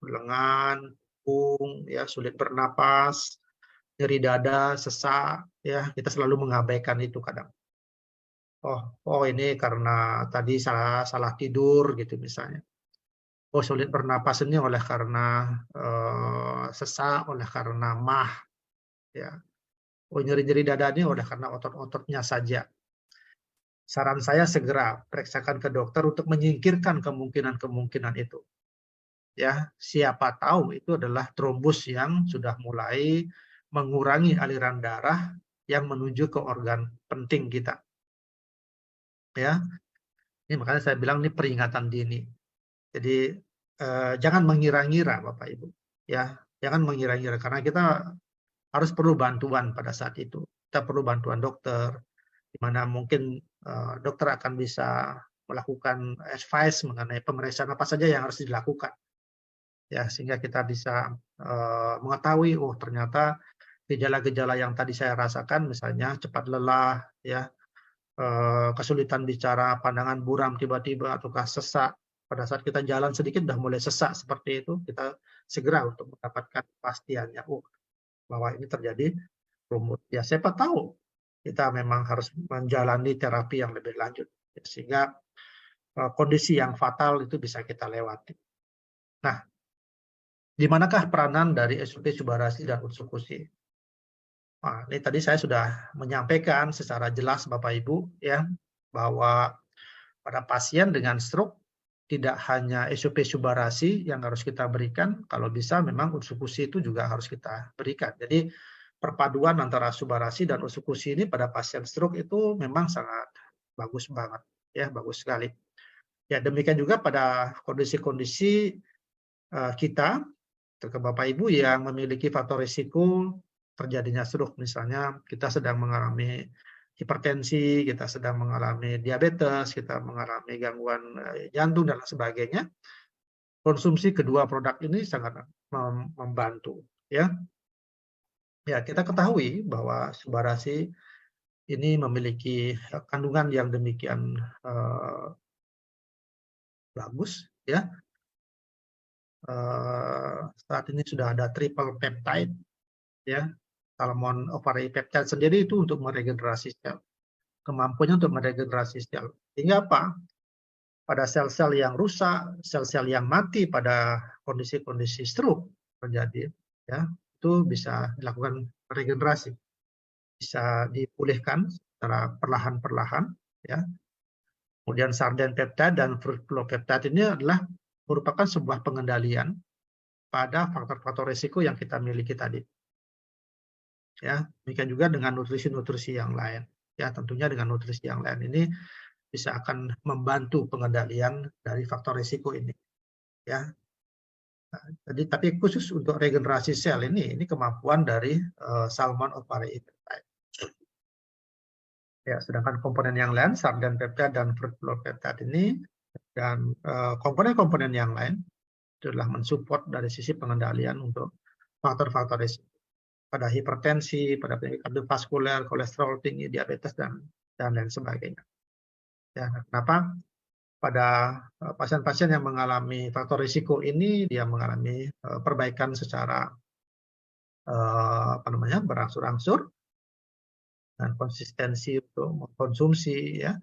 lengan, punggung, ya, sulit bernapas, nyeri dada, sesak, ya, kita selalu mengabaikan itu kadang. Oh ini karena tadi salah tidur gitu misalnya. Oh sulit bernapas ini oleh karena sesak, oleh karena MAH, ya. Oh nyeri-nyeri dada ini oleh karena otot-ototnya saja. Saran saya segera periksakan ke dokter untuk menyingkirkan kemungkinan-kemungkinan itu. Ya, siapa tahu itu adalah trombus yang sudah mulai mengurangi aliran darah yang menuju ke organ penting kita. Ya, ini makanya saya bilang ini peringatan dini. Jadi jangan mengira-ngira Bapak Ibu. Ya, jangan mengira-ngira karena kita harus perlu bantuan pada saat itu. Kita perlu bantuan dokter, di mana mungkin dokter akan bisa melakukan advice mengenai pemeriksaan apa saja yang harus dilakukan. Ya, sehingga kita bisa mengetahui, oh ternyata gejala-gejala yang tadi saya rasakan, misalnya cepat lelah, ya, kesulitan bicara, pandangan buram tiba-tiba, ataukah sesak. Pada saat kita jalan sedikit sudah mulai sesak seperti itu, kita segera untuk mendapatkan kepastiannya, oh bahwa ini terjadi lumut. Ya, siapa tahu kita memang harus menjalani terapi yang lebih lanjut, sehingga kondisi yang fatal itu bisa kita lewati. Nah, di manakah peranan dari SUP Subarasi dan Utsukushi? Nah, ini tadi saya sudah menyampaikan secara jelas Bapak Ibu ya, bahwa pada pasien dengan stroke tidak hanya SUP Subarasi yang harus kita berikan, kalau bisa memang Utsukushi itu juga harus kita berikan. Jadi perpaduan antara Subarasi dan Utsukushi ini pada pasien stroke itu memang sangat bagus banget, ya, bagus sekali. Ya, demikian juga pada kondisi-kondisi kita, ke Bapak Ibu yang memiliki faktor risiko terjadinya stroke, misalnya kita sedang mengalami hipertensi, kita sedang mengalami diabetes, kita mengalami gangguan jantung dan sebagainya. Konsumsi kedua produk ini sangat membantu, ya. Ya, kita ketahui bahwa Subarasi ini memiliki kandungan yang demikian bagus, ya. Saat ini sudah ada triple peptide, ya. Salmon ovary peptide sendiri itu untuk meregenerasi sel. Kemampuannya untuk meregenerasi sel. Sehingga apa? Pada sel-sel yang rusak, sel-sel yang mati pada kondisi-kondisi stroke terjadi, ya, itu bisa dilakukan regenerasi. Bisa dipulihkan secara perlahan-perlahan, ya. Kemudian sarden peptide dan fruit flow peptide ini adalah merupakan sebuah pengendalian pada faktor-faktor risiko yang kita miliki tadi. Ya, demikian juga dengan nutrisi-nutrisi yang lain. Ya, tentunya dengan nutrisi yang lain ini bisa akan membantu pengendalian dari faktor risiko ini. Ya, jadi tapi khusus untuk regenerasi sel ini kemampuan dari salmon ovary peptide. Ya, sedangkan komponen yang lain, sardan peptide dan fruit flour peptide ini, dan komponen-komponen yang lain, itu adalah mensupport dari sisi pengendalian untuk faktor-faktor risiko pada hipertensi, pada penyakit kardiovaskuler, kolesterol tinggi, diabetes, dan lain sebagainya. Ya, kenapa? Pada pasien-pasien yang mengalami faktor risiko ini, dia mengalami perbaikan secara berangsur-angsur, dan konsistensi untuk mengkonsumsi, ya,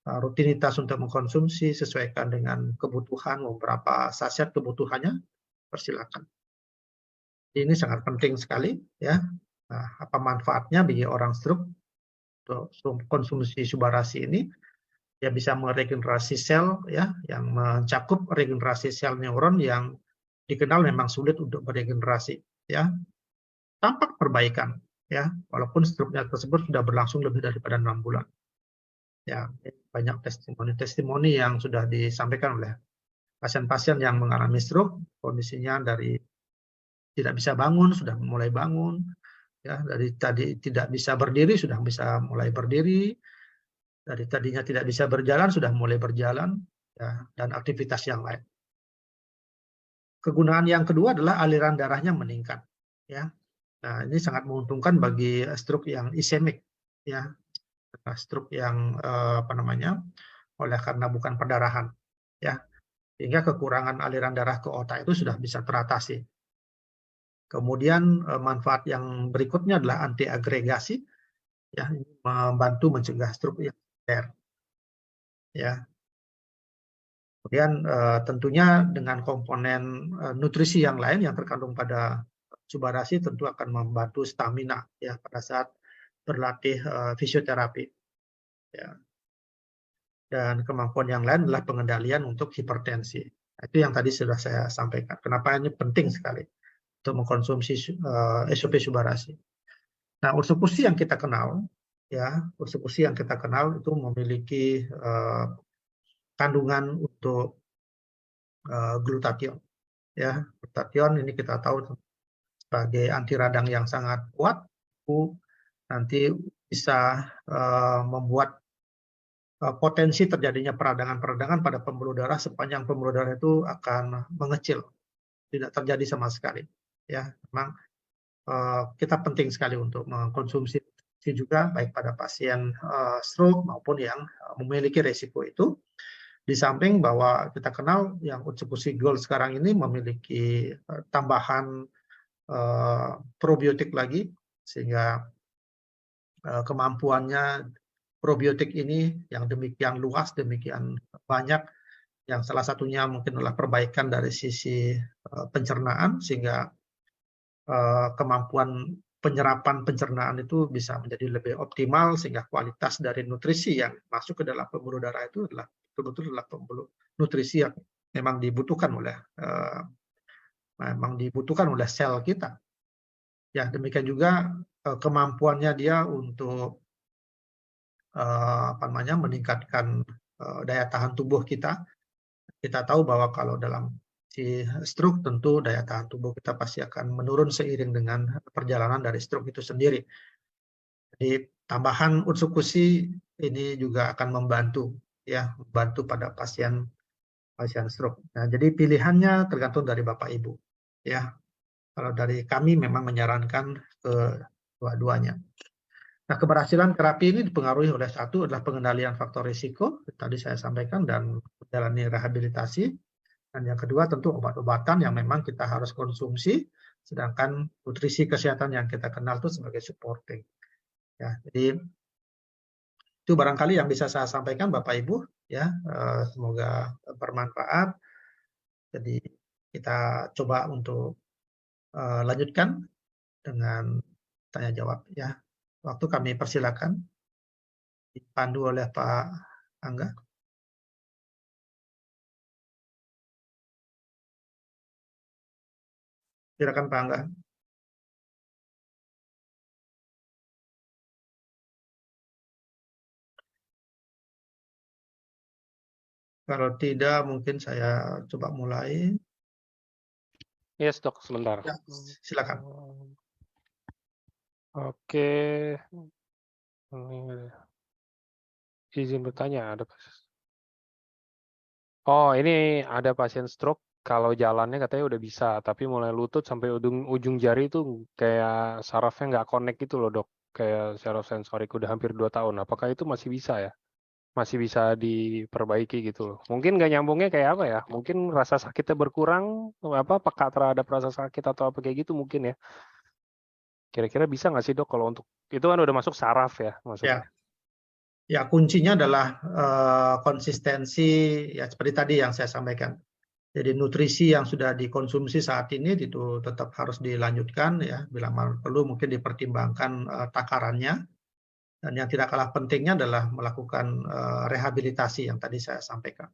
rutinitas untuk mengkonsumsi sesuaikan dengan kebutuhan, beberapa saset kebutuhannya, persilakan. Ini sangat penting sekali, ya. Nah, apa manfaatnya bagi orang stroke untuk konsumsi Subarasi ini? Ya, bisa meregenerasi sel, ya, yang mencakup regenerasi sel neuron yang dikenal memang sulit untuk beregenerasi, ya. Tampak perbaikan, ya, walaupun stroke-nya tersebut sudah berlangsung lebih daripada 6 bulan. Ya, banyak testimoni-testimoni yang sudah disampaikan oleh pasien-pasien yang mengalami stroke, kondisinya dari tidak bisa bangun, sudah mulai bangun, ya, dari tadi tidak bisa berdiri, sudah bisa mulai berdiri, dari tadinya tidak bisa berjalan, sudah mulai berjalan, ya, dan aktivitas yang lain. Kegunaan yang kedua adalah aliran darahnya meningkat, ya. Nah, ini sangat menguntungkan bagi stroke yang ischemic, ya, stroke yang oleh karena bukan perdarahan, ya, sehingga kekurangan aliran darah ke otak itu sudah bisa teratasi. Kemudian manfaat yang berikutnya adalah antiagregasi, ya, membantu mencegah stroke yang sekunder, ya. Kemudian tentunya dengan komponen nutrisi yang lain yang terkandung pada Subarasi tentu akan membantu stamina, ya, pada saat berlatih fisioterapi, ya. Dan kemampuan yang lain adalah pengendalian untuk hipertensi. Itu yang tadi sudah saya sampaikan. Kenapa ini penting sekali untuk mengkonsumsi SOP Subarasi. Nah, ursukusi yang kita kenal, ya, ursukusi yang kita kenal itu memiliki kandungan untuk glutathione, ya. Glutathione ini kita tahu sebagai anti radang yang sangat kuat, itu nanti bisa membuat potensi terjadinya peradangan-peradangan pada pembuluh darah sepanjang pembuluh darah itu akan mengecil, tidak terjadi sama sekali. Ya, memang kita penting sekali untuk mengkonsumsi juga baik pada pasien stroke maupun yang memiliki resiko itu. Di samping bahwa kita kenal yang Otsukushi Gold sekarang ini memiliki tambahan probiotik lagi, sehingga kemampuannya probiotik ini yang demikian luas, demikian banyak, yang salah satunya mungkin adalah perbaikan dari sisi pencernaan, sehingga kemampuan penyerapan pencernaan itu bisa menjadi lebih optimal, sehingga kualitas dari nutrisi yang masuk ke dalam pembuluh darah itu adalah betul-betul adalah pembuluh nutrisi yang memang dibutuhkan oleh sel kita. Ya, demikian juga kemampuannya dia untuk meningkatkan daya tahan tubuh kita. Kita tahu bahwa kalau dalam si stroke tentu daya tahan tubuh kita pasti akan menurun seiring dengan perjalanan dari stroke itu sendiri. Jadi tambahan ursukusi ini juga akan membantu, ya, membantu pada pasien stroke. Nah, jadi pilihannya tergantung dari Bapak Ibu, ya. Kalau dari kami memang menyarankan ke dua-duanya. Nah, keberhasilan terapi ini dipengaruhi oleh satu adalah pengendalian faktor risiko, tadi saya sampaikan, dan menjalani rehabilitasi. Dan yang kedua tentu obat-obatan yang memang kita harus konsumsi, sedangkan nutrisi kesehatan yang kita kenal itu sebagai supporting. Ya, jadi itu barangkali yang bisa saya sampaikan Bapak Ibu, ya, semoga bermanfaat. Jadi kita coba untuk lanjutkan dengan tanya jawab, ya. Waktu kami persilakan, dipandu oleh Pak Angga. Silakan Pak Angga. Kalau tidak, mungkin saya coba mulai. Yes, Dok, sebentar. Ya, silakan. Oke. Ini Izin bertanya, Oh, ini ada pasien stroke, kalau jalannya katanya udah bisa, tapi mulai lutut sampai ujung jari itu kayak sarafnya nggak connect gitu loh, Dok. Kayak saraf sensorik udah hampir 2 tahun. Apakah itu masih bisa ya? Masih bisa diperbaiki gitu loh. Mungkin nggak nyambungnya kayak apa ya? Mungkin rasa sakitnya berkurang, peka terhadap rasa sakit atau apa kayak gitu mungkin ya. Kira-kira bisa nggak sih, Dok, kalau untuk itu kan udah masuk saraf ya maksudnya. Ya, ya kuncinya adalah konsistensi ya seperti tadi yang saya sampaikan. Jadi nutrisi yang sudah dikonsumsi saat ini itu tetap harus dilanjutkan ya, bila mana perlu mungkin dipertimbangkan takarannya. Dan yang tidak kalah pentingnya adalah melakukan rehabilitasi yang tadi saya sampaikan.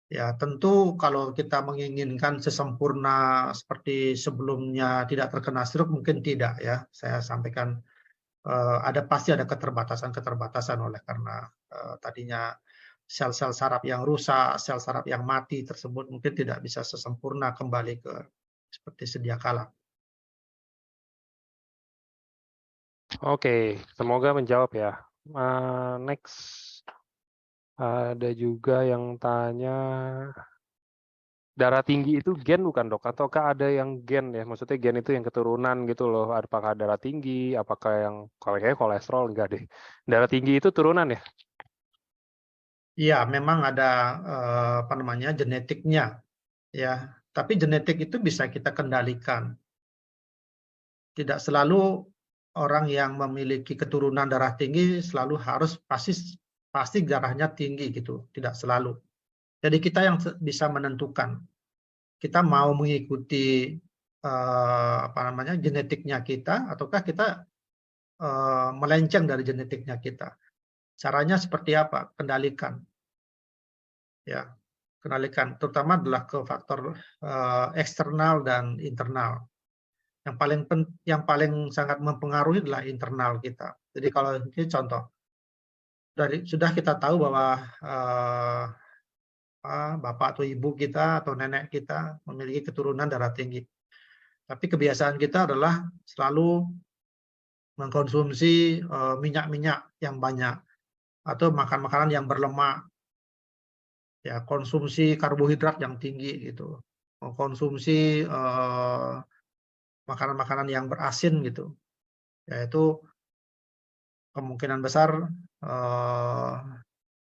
Ya, tentu kalau kita menginginkan sesempurna seperti sebelumnya tidak terkena stroke mungkin tidak ya. Saya sampaikan pasti ada keterbatasan-keterbatasan oleh karena tadinya sel-sel saraf yang rusak, sel saraf yang mati tersebut mungkin tidak bisa sesempurna kembali ke seperti sedia kala. Oke, semoga menjawab ya. Next, ada juga yang tanya, darah tinggi itu gen bukan, Dok? Ataukah ada yang gen ya? Maksudnya gen itu yang keturunan gitu loh. Apakah darah tinggi? Apakah yang kalau kayak kolesterol enggak deh. Darah tinggi itu turunan ya? Iya, memang ada genetiknya ya. Tapi genetik itu bisa kita kendalikan. Tidak selalu orang yang memiliki keturunan darah tinggi selalu harus pasti darahnya tinggi gitu, tidak selalu. Jadi kita yang bisa menentukan. Kita mau mengikuti genetiknya kita ataukah kita melenceng dari genetiknya kita. Caranya seperti apa? Kendalikan. Ya, kendalikan terutama adalah ke faktor eksternal dan internal. Yang paling sangat mempengaruhi adalah internal kita. Jadi kalau ini contoh, sudah kita tahu bahwa bapak atau ibu kita atau nenek kita memiliki keturunan darah tinggi. Tapi kebiasaan kita adalah selalu mengkonsumsi minyak-minyak yang banyak atau makan makanan yang berlemak, ya konsumsi karbohidrat yang tinggi gitu, mengkonsumsi makanan-makanan yang berasin gitu, yaitu kemungkinan besar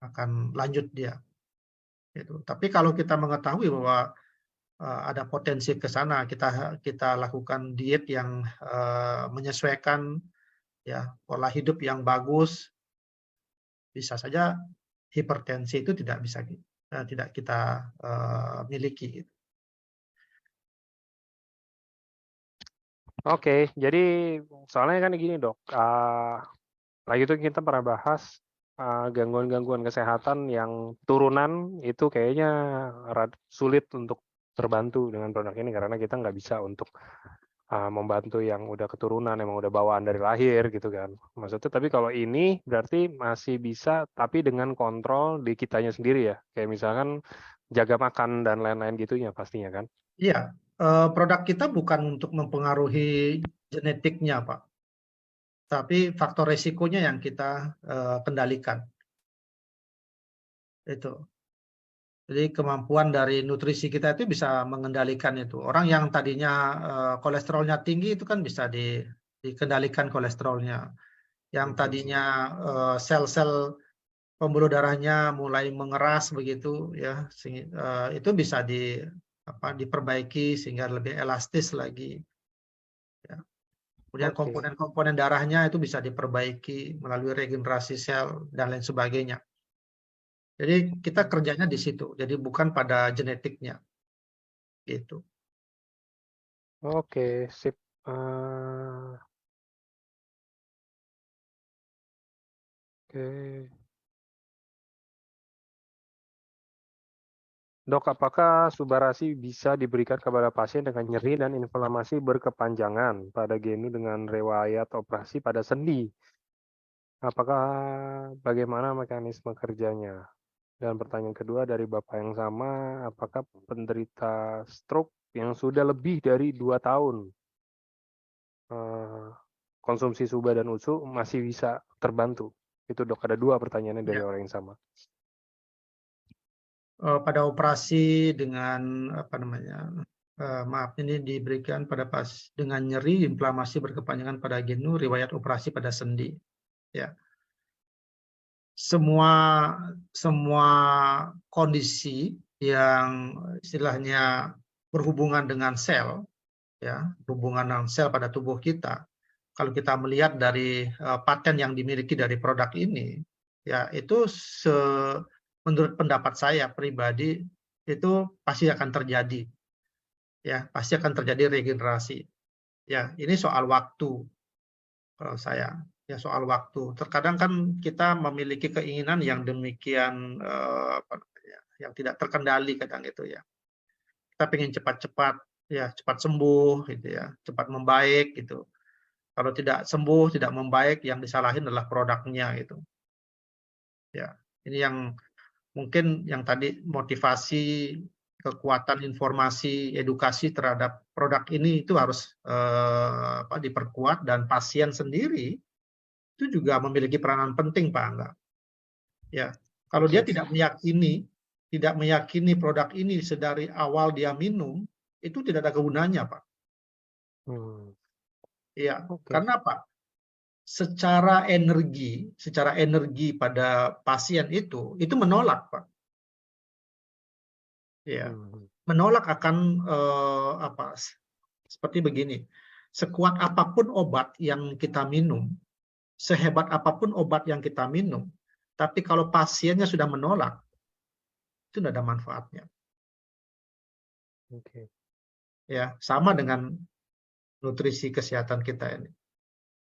akan lanjut dia. Gitu. Tapi kalau kita mengetahui bahwa ada potensi ke sana, kita lakukan diet yang menyesuaikan ya pola hidup yang bagus, bisa saja hipertensi itu tidak kita miliki. Oke, jadi soalnya kan gini, Dok. Lagi itu kita pernah bahas gangguan-gangguan kesehatan yang turunan itu kayaknya sulit untuk terbantu dengan produk ini karena kita nggak bisa untuk membantu yang udah keturunan, emang udah bawaan dari lahir gitu kan. Maksudnya tapi kalau ini berarti masih bisa tapi dengan kontrol di kitanya sendiri ya. Kayak misalkan jaga makan dan lain-lain gitunya pastinya kan. Iya, produk kita bukan untuk mempengaruhi genetiknya, Pak. Tapi faktor resikonya yang kita kendalikan. Itu. Jadi kemampuan dari nutrisi kita itu bisa mengendalikan itu. Orang yang tadinya kolesterolnya tinggi itu kan bisa dikendalikan kolesterolnya. Yang tadinya sel-sel pembuluh darahnya mulai mengeras begitu ya, itu bisa diperbaiki sehingga lebih elastis lagi. Ya. Kemudian Oke. komponen-komponen darahnya itu bisa diperbaiki melalui regenerasi sel dan lain sebagainya. Jadi kita kerjanya di situ. Jadi bukan pada genetiknya, gitu. Oke, sip. Oke. Dok, apakah Subarasi bisa diberikan kepada pasien dengan nyeri dan inflamasi berkepanjangan pada genu dengan riwayat operasi pada sendi? Apakah bagaimana mekanisme kerjanya? Dan pertanyaan kedua dari Bapak yang sama, apakah penderita stroke yang sudah lebih dari 2 tahun konsumsi Suba dan USU masih bisa terbantu? Itu dok, ada 2 pertanyaannya dari Ya. orang yang sama. Pada operasi dengan maaf, ini diberikan pada dengan nyeri, inflamasi berkepanjangan pada genu, riwayat operasi pada sendi. Ya. Semua kondisi yang istilahnya berhubungan dengan sel, ya, hubungan dengan sel pada tubuh kita. Kalau kita melihat dari paten yang dimiliki dari produk ini, ya itu menurut pendapat saya pribadi itu pasti akan terjadi, ya pasti akan terjadi regenerasi. Ya ini soal waktu kalau saya, ya soal waktu. Terkadang kan kita memiliki keinginan yang demikian yang tidak terkendali kadang itu ya. Kita pengen cepat-cepat, ya cepat sembuh, gitu ya, cepat membaik gitu. Kalau tidak sembuh, tidak membaik, yang disalahin adalah produknya gitu. Ya, ini yang mungkin yang tadi motivasi, kekuatan informasi, edukasi terhadap produk ini itu harus diperkuat, dan pasien sendiri itu juga memiliki peranan penting, Pak Angga. Ya, kalau dia tidak meyakini produk ini sedari awal dia minum, itu tidak ada gunanya, Pak. Ya, karena apa? Secara energi pada pasien itu menolak, Pak. Ya, menolak akan seperti begini. Sekuat apapun obat yang kita minum, sehebat apapun obat yang kita minum, tapi kalau pasiennya sudah menolak, itu tidak ada manfaatnya. Ya, sama dengan nutrisi kesehatan kita ini.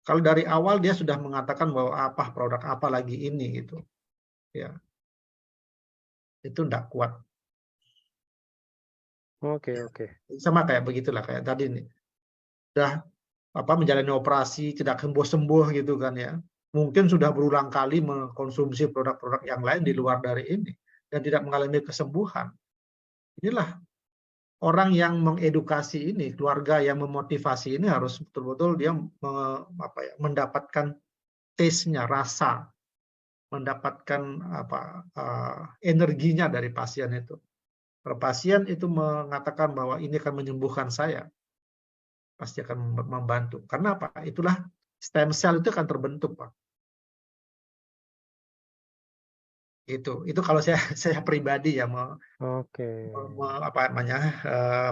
Kalau dari awal dia sudah mengatakan bahwa produk apa lagi ini gitu, ya itu tidak kuat. Sama kayak begitulah, kayak tadi nih, udah menjalani operasi tidak sembuh gitu kan ya. Mungkin sudah berulang kali mengkonsumsi produk-produk yang lain di luar dari ini dan tidak mengalami kesembuhan. Inilah orang yang mengedukasi ini, keluarga yang memotivasi ini harus betul-betul dia mendapatkan taste-nya, rasa, mendapatkan energinya dari pasien itu. Kalau pasien itu mengatakan bahwa ini akan menyembuhkan saya, pasti akan membantu. Karena apa? Itulah stem cell itu akan terbentuk, Pak. Itu kalau saya pribadi ya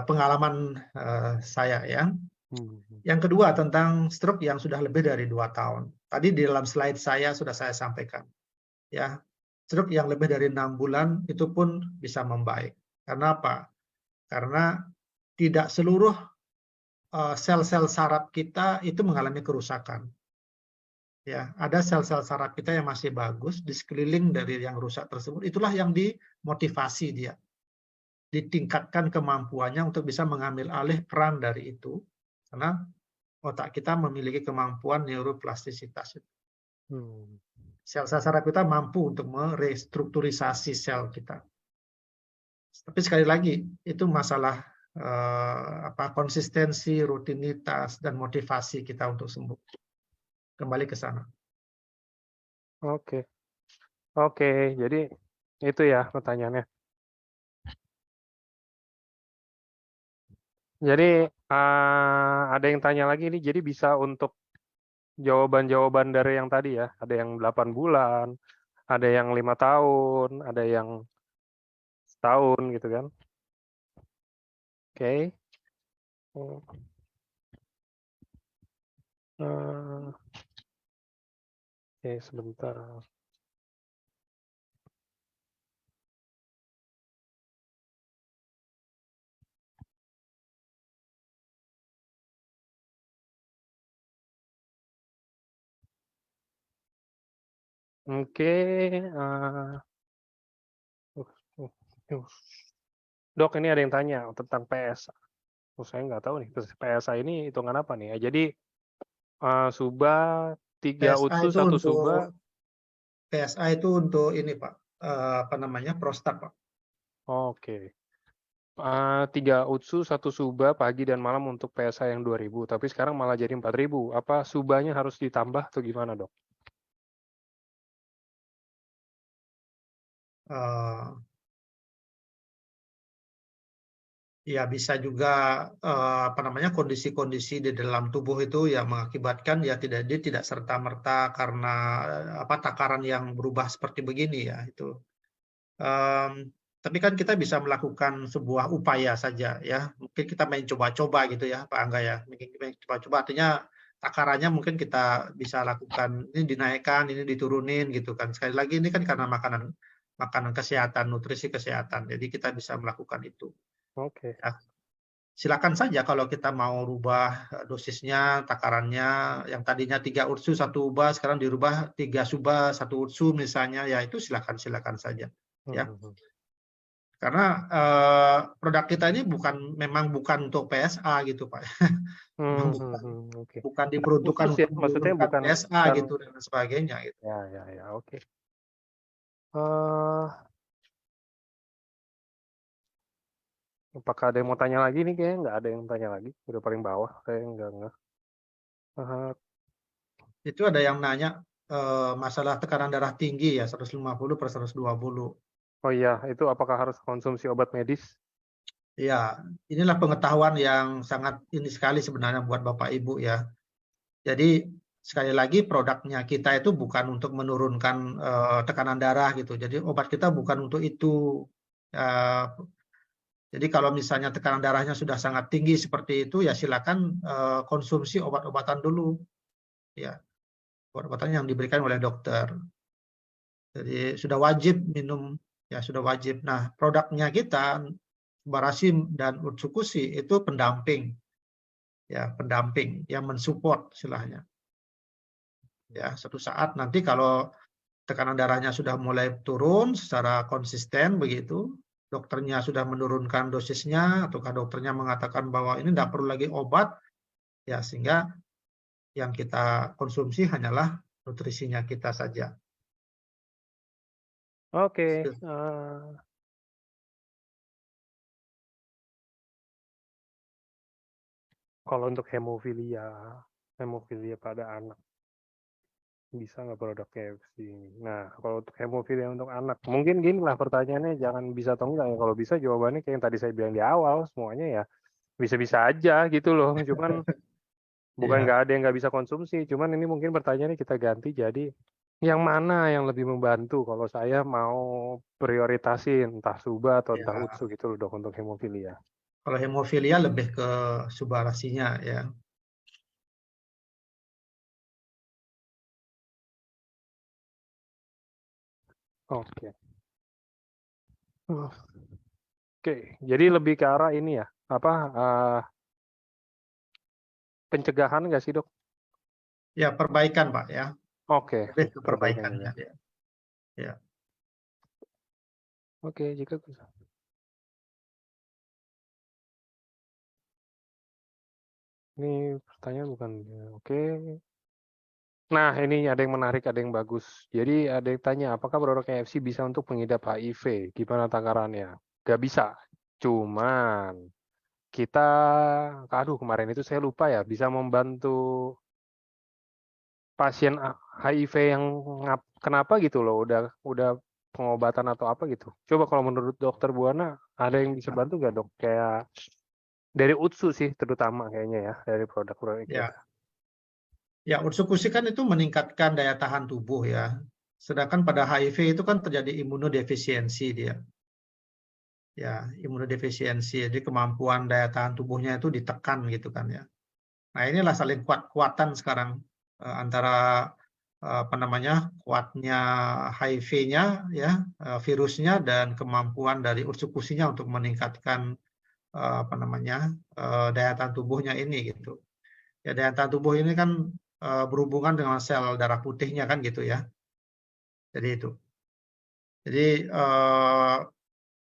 pengalaman saya ya. Yang kedua tentang stroke yang sudah lebih dari 2 tahun. Tadi di dalam slide saya sudah saya sampaikan. Ya, stroke yang lebih dari 6 bulan itu pun bisa membaik. Karena apa? Karena tidak seluruh sel-sel saraf kita itu mengalami kerusakan. Ya, ada sel-sel saraf kita yang masih bagus di sekeliling dari yang rusak tersebut. Itulah yang dimotivasi dia, ditingkatkan kemampuannya untuk bisa mengambil alih peran dari itu, karena otak kita memiliki kemampuan neuroplastisitas. Sel-sel saraf kita mampu untuk merestrukturisasi sel kita. Tapi sekali lagi itu masalah konsistensi, rutinitas, dan motivasi kita untuk sembuh. Kembali ke sana. Oke, jadi itu ya pertanyaannya. Jadi ada yang tanya lagi nih, jadi bisa untuk jawaban-jawaban dari yang tadi ya, ada yang 8 bulan, ada yang 5 tahun, ada yang setahun gitu kan. Oke. Oke, sebentar. Oke. Dok, ini ada yang tanya tentang PSA. Saya nggak tahu nih, PSA ini hitungan apa nih ya. Jadi Suba 3 utsu 1 Suba. PSA itu untuk ini Pak, prostat Pak. Oke. 3 utsu 1 Suba pagi dan malam untuk PSA yang 2000, tapi sekarang malah jadi 4000. Apa Subanya harus ditambah atau gimana, Dok? eh, ya bisa juga apa namanya kondisi-kondisi di dalam tubuh itu yang mengakibatkan ya dia tidak serta-merta karena apa takaran yang berubah seperti begini ya itu. Tapi kan kita bisa melakukan sebuah upaya saja ya. Mungkin kita main coba-coba gitu ya, Pak Angga ya. Mungkin kita main coba-coba artinya takarannya mungkin kita bisa lakukan ini dinaikkan, ini diturunin gitu kan. Sekali lagi ini kan karena makanan kesehatan, nutrisi kesehatan. Jadi kita bisa melakukan itu. Oke. Ya. Silakan saja kalau kita mau rubah dosisnya, takarannya, yang tadinya 3 ursu 1 ubah, sekarang dirubah 3 suba 1 ursu misalnya, ya itu silakan saja. Ya. Karena produk kita ini memang bukan untuk PSA gitu Pak. Memang Oke. bukan Nggak diperuntukkan khusus ya, untuk maksudnya menurunkan PSA bukan. gitu dan sebagainya gitu. Ya, oke. Eh, apakah ada yang mau tanya lagi nih? Kayaknya nggak ada yang tanya lagi. Udah paling bawah, kayak nggak. Itu ada yang nanya masalah tekanan darah tinggi ya 150/120. Oh iya, itu apakah harus konsumsi obat medis? Ya, inilah pengetahuan yang sangat ini sekali sebenarnya buat Bapak Ibu ya. Jadi sekali lagi produknya kita itu bukan untuk menurunkan tekanan darah gitu. Jadi obat kita bukan untuk itu. Uh, Jadi kalau misalnya tekanan darahnya sudah sangat tinggi seperti itu, ya silakan konsumsi obat-obatan dulu, ya obat-obatan yang diberikan oleh dokter. Jadi sudah wajib minum, ya sudah wajib. Nah produknya kita Barasim dan Utsukushi itu pendamping, ya pendamping yang mensupport istilahnya. Ya suatu saat nanti kalau tekanan darahnya sudah mulai turun secara konsisten begitu, dokternya sudah menurunkan dosisnya, ataukah dokternya mengatakan bahwa ini tidak perlu lagi obat, ya sehingga yang kita konsumsi hanyalah nutrisinya kita saja. Oke. Kalau untuk hemofilia pada anak, bisa nggak produk KFC ini? Nah, kalau untuk hemofilia untuk anak, mungkin gini lah pertanyaannya, jangan bisa atau enggak ya. Kalau bisa jawabannya kayak yang tadi saya bilang di awal, semuanya ya bisa-bisa aja gitu loh. Cuman bukan Ya, nggak ada yang nggak bisa konsumsi. Cuman ini mungkin pertanyaannya kita ganti jadi yang mana yang lebih membantu kalau saya mau prioritasin entah suba atau entah ya. utsu gitu loh dok untuk hemofilia. Kalau hemofilia lebih ke subarasinya ya. Oke. Oke, jadi lebih ke arah ini ya, apa pencegahan nggak sih dok? Ya, perbaikan Pak ya. Oke, Lebih ke perbaikan perbaikannya ya. ya. Ya. Oke, jika ini pertanyaan bukan oke. Nah, ini ada yang menarik, ada yang bagus. Jadi ada yang tanya, apakah produk KFC bisa untuk pengidap HIV? Gimana takarannya? Gak bisa. Cuman kita, aduh kemarin itu saya lupa ya, bisa membantu pasien HIV yang kenapa gitu loh, udah pengobatan atau apa gitu. Coba kalau menurut dokter Buana, ada yang bisa bantu nggak dok? Kayak dari Utsu sih terutama kayaknya ya, dari produk-produk kita. Ya. Ya, Utsukushi kan itu meningkatkan daya tahan tubuh ya. Sedangkan pada HIV itu kan terjadi imunodefisiensi dia. Ya, imunodefisiensi. Jadi kemampuan daya tahan tubuhnya itu ditekan gitu kan ya. Nah, inilah saling kuat-kuatan sekarang antara apa namanya? Kuatnya HIV-nya ya, virusnya dan kemampuan dari Utsukushi-nya untuk meningkatkan apa namanya? Daya tahan tubuhnya ini gitu. Ya, daya tahan tubuh ini kan berhubungan dengan sel darah putihnya kan gitu ya. Jadi itu. Jadi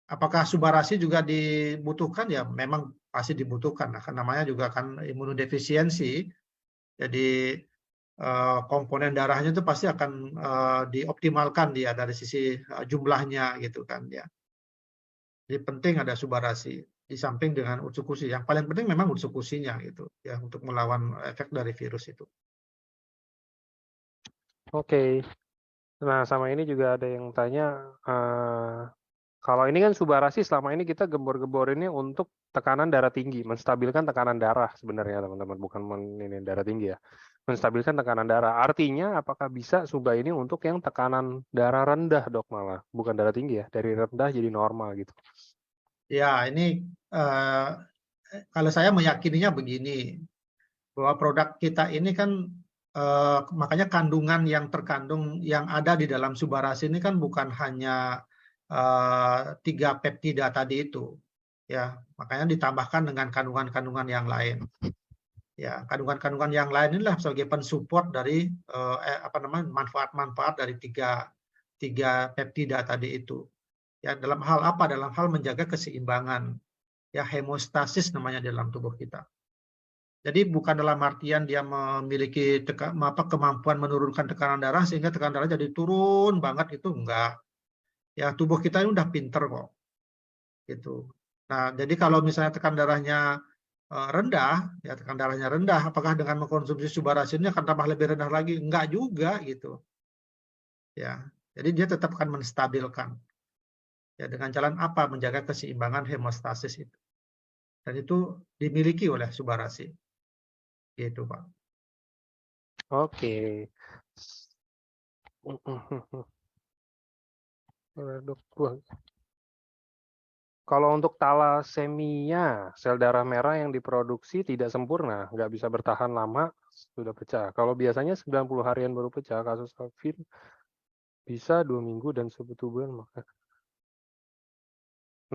apakah subarasi juga dibutuhkan? Ya memang pasti dibutuhkan. Nah, kan namanya juga kan imunodefisiensi. Jadi komponen darahnya itu pasti akan dioptimalkan dia dari sisi jumlahnya gitu kan ya. Jadi penting ada subarasi di samping dengan utsukushi. Yang paling penting memang utsukushinya gitu ya untuk melawan efek dari virus itu. Oke. Nah, sama ini juga ada yang tanya, kalau ini kan Subarasi selama ini kita gembor-gemborinnya untuk tekanan darah tinggi, menstabilkan tekanan darah sebenarnya teman-teman, bukan ini darah tinggi ya. Menstabilkan tekanan darah. Artinya apakah bisa Suba ini untuk yang tekanan darah rendah, Dok, malah? Bukan darah tinggi ya, dari rendah jadi normal gitu. Ya, ini kalau saya meyakininya begini, bahwa produk kita ini kan makanya kandungan yang terkandung yang ada di dalam Subarasi ini kan bukan hanya 3 peptida tadi itu, ya makanya ditambahkan dengan kandungan-kandungan yang lain. Ya, kandungan-kandungan yang lain inilah sebagai pensupport dari manfaat-manfaat dari tiga peptida tadi itu. Ya, dalam hal apa? Dalam hal menjaga keseimbangan, ya hemostasis namanya dalam tubuh kita. Jadi bukan dalam artian dia memiliki kemampuan menurunkan tekanan darah sehingga tekanan darah jadi turun banget, itu enggak. Ya, tubuh kita ini udah pinter kok. Gitu. Nah, jadi kalau misalnya tekanan darahnya rendah, ya tekanan darahnya rendah, apakah dengan mengkonsumsi Subarasi ini akan tambah lebih rendah lagi? Enggak juga gitu. Ya. Jadi dia tetap akan menstabilkan. Ya, dengan jalan apa? Menjaga keseimbangan hemostasis itu. Dan itu dimiliki oleh Subarasi. Gitu, Pak. Oke. Dok, kalau untuk talasemia, sel darah merah yang diproduksi tidak sempurna, nggak bisa bertahan lama, sudah pecah. Kalau biasanya 90 harian baru pecah, kasus COVID bisa 2 minggu dan sebulan maka.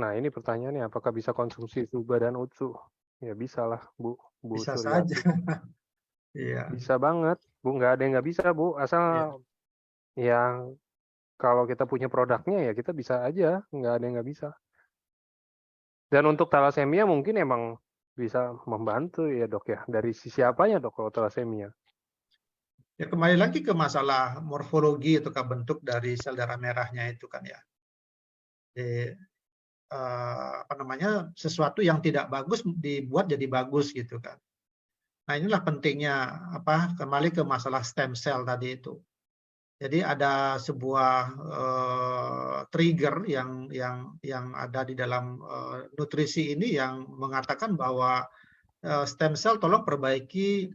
Nah, ini pertanyaannya, apakah bisa konsumsi Suba dan Utsu? Ya bisa lah, Bu Bisa saja. Suryati. Iya. Bisa banget, Bu. Nggak ada yang nggak bisa, Bu. Iya. Asal yang kalau kita punya produknya ya kita bisa aja, nggak ada yang nggak bisa. Dan untuk talasemia mungkin emang bisa membantu ya dok ya. Dari sisi apanya dok kalau talasemia? Ya, kembali lagi ke masalah morfologi atau bentuk dari sel darah merahnya itu kan ya. Jadi, sesuatu yang tidak bagus dibuat jadi bagus gitu kan. Nah, inilah pentingnya kembali ke masalah stem cell tadi itu. Jadi ada sebuah trigger yang ada di dalam nutrisi ini yang mengatakan bahwa stem cell tolong perbaiki